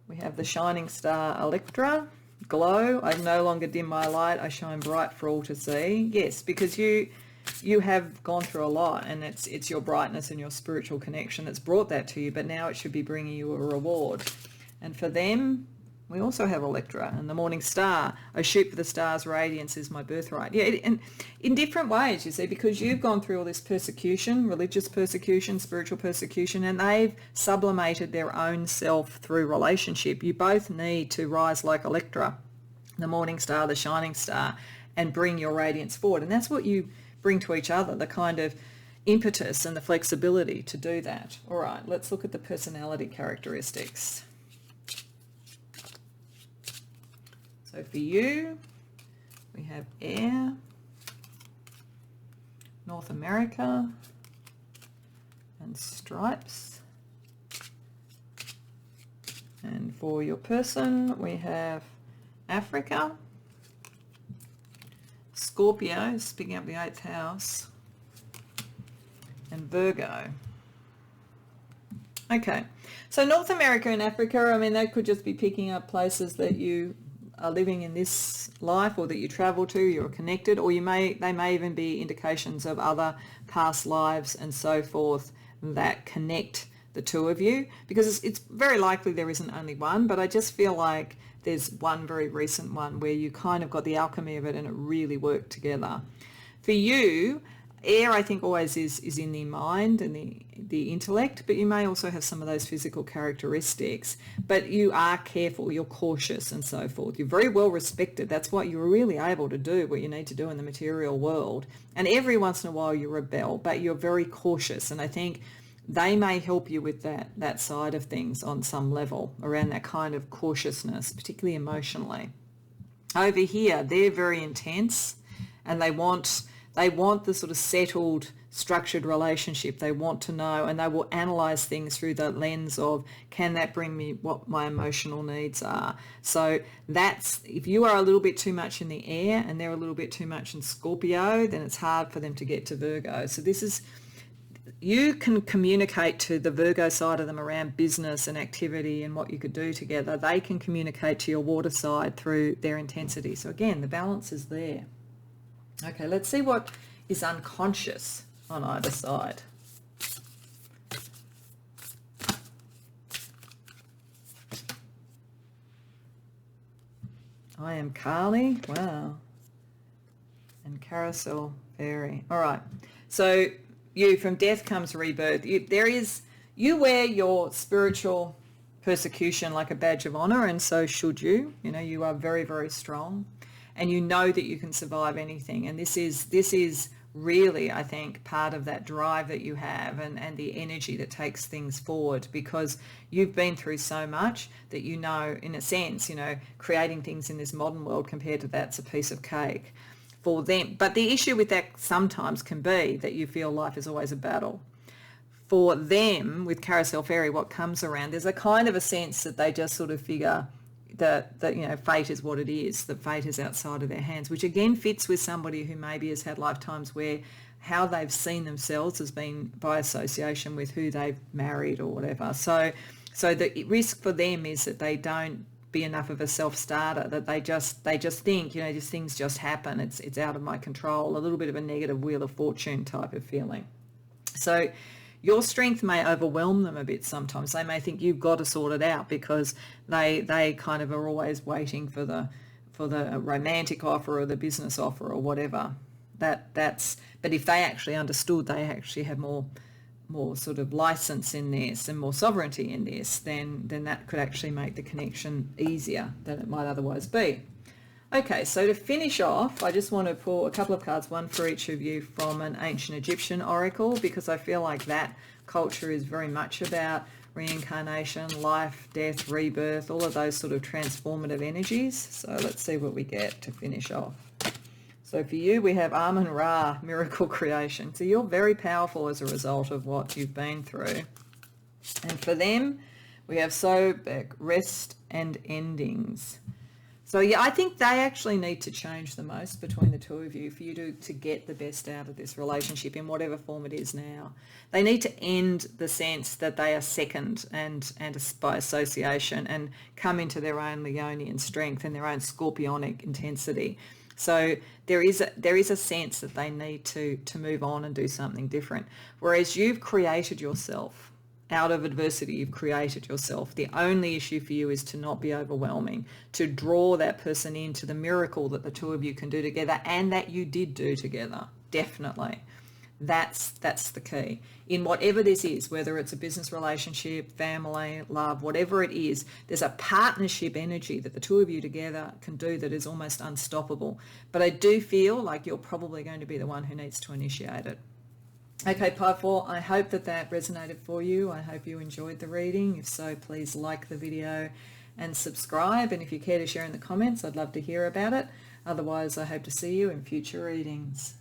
we have the shining star Electra. Glow, I no longer dim my light, I shine bright for all to see. Yes, because you have gone through a lot, and it's your brightness and your spiritual connection that's brought that to you, but now it should be bringing you a reward. And for them, we also have Electra and the morning star. I shoot for the star's radiance is my birthright. Yeah, and in different ways, you see, because you've gone through all this persecution, religious persecution, spiritual persecution, and they've sublimated their own self through relationship. You both need to rise like Electra, the morning star, the shining star, and bring your radiance forward. And that's what you bring to each other, the kind of impetus and the flexibility to do that. All right, let's look at the personality characteristics. So for you, we have air, North America, and stripes. And for your person, we have Africa, Scorpio, picking up the 8th house, and Virgo. Okay, so North America and Africa, I mean, that could just be picking up places that you are living in this life, or that you travel to, you're connected, or they may even be indications of other past lives and so forth that connect the two of you, because it's very likely there isn't only one, but I just feel like there's one very recent one where you kind of got the alchemy of it and it really worked together. For you, air, I think, always is in the mind and the intellect, but you may also have some of those physical characteristics. But you are careful, you're cautious and so forth. You're very well respected. That's what you're really able to do, what you need to do in the material world. And every once in a while you rebel, but you're very cautious. And I think they may help you with that side of things on some level, around that kind of cautiousness, particularly emotionally. Over here, they're very intense, and they want the sort of settled, structured relationship. They want to know, and they will analyze things through the lens of, can that bring me what my emotional needs are? So that's, if you are a little bit too much in the air and they're a little bit too much in Scorpio, then it's hard for them to get to Virgo. So this is, you can communicate to the Virgo side of them around business and activity and what you could do together. They can communicate to your water side through their intensity. So again, the balance is there. Okay, let's see what is unconscious on either side. I am Kali. Wow. And Carousel Fairy. All right. So you, from death comes rebirth. You wear your spiritual persecution like a badge of honor, and so should you. You know, you are very, very strong. And you know that you can survive anything, and this is really, I think, part of that drive that you have and the energy that takes things forward, because you've been through so much that, you know, in a sense, you know, creating things in this modern world compared to that's a piece of cake for them. But the issue with that sometimes can be that you feel life is always a battle. For them, with Carousel Fairy, what comes around, there's a kind of a sense that they just sort of figure that you know, fate is what it is, that fate is outside of their hands, which again fits with somebody who maybe has had lifetimes where how they've seen themselves has been by association with who they've married or whatever. So the risk for them is that they don't be enough of a self-starter, that they just think, you know, these things just happen, it's out of my control, a little bit of a negative wheel of fortune type of feeling. So your strength may overwhelm them a bit sometimes. They may think you've got to sort it out because they kind of are always waiting for the romantic offer or the business offer or whatever. But if they actually understood they actually have more sort of license in this and more sovereignty in this, then that could actually make the connection easier than it might otherwise be. Okay, so to finish off, I just want to pull a couple of cards, one for each of you, from an ancient Egyptian oracle, because I feel like that culture is very much about reincarnation, life, death, rebirth, all of those sort of transformative energies. So let's see what we get to finish off. So for you, we have Amun-Ra, miracle creation. So you're very powerful as a result of what you've been through. And for them, we have Sobek, rest and endings. So yeah, I think they actually need to change the most between the two of you for you to get the best out of this relationship in whatever form it is now. They need to end the sense that they are second and by association, and come into their own Leonian strength and their own scorpionic intensity. So there is a sense that they need to move on and do something different. Whereas you've created yourself. Out of adversity, you've created yourself. The only issue for you is to not be overwhelming, to draw that person into the miracle that the two of you can do together, and that you did do together, definitely. That's the key. In whatever this is, whether it's a business relationship, family, love, whatever it is, there's a partnership energy that the two of you together can do that is almost unstoppable. But I do feel like you're probably going to be the one who needs to initiate it. Okay, Pi 4, I hope that resonated for you. I hope you enjoyed the reading. If so, please like the video and subscribe. And if you care to share in the comments, I'd love to hear about it. Otherwise, I hope to see you in future readings.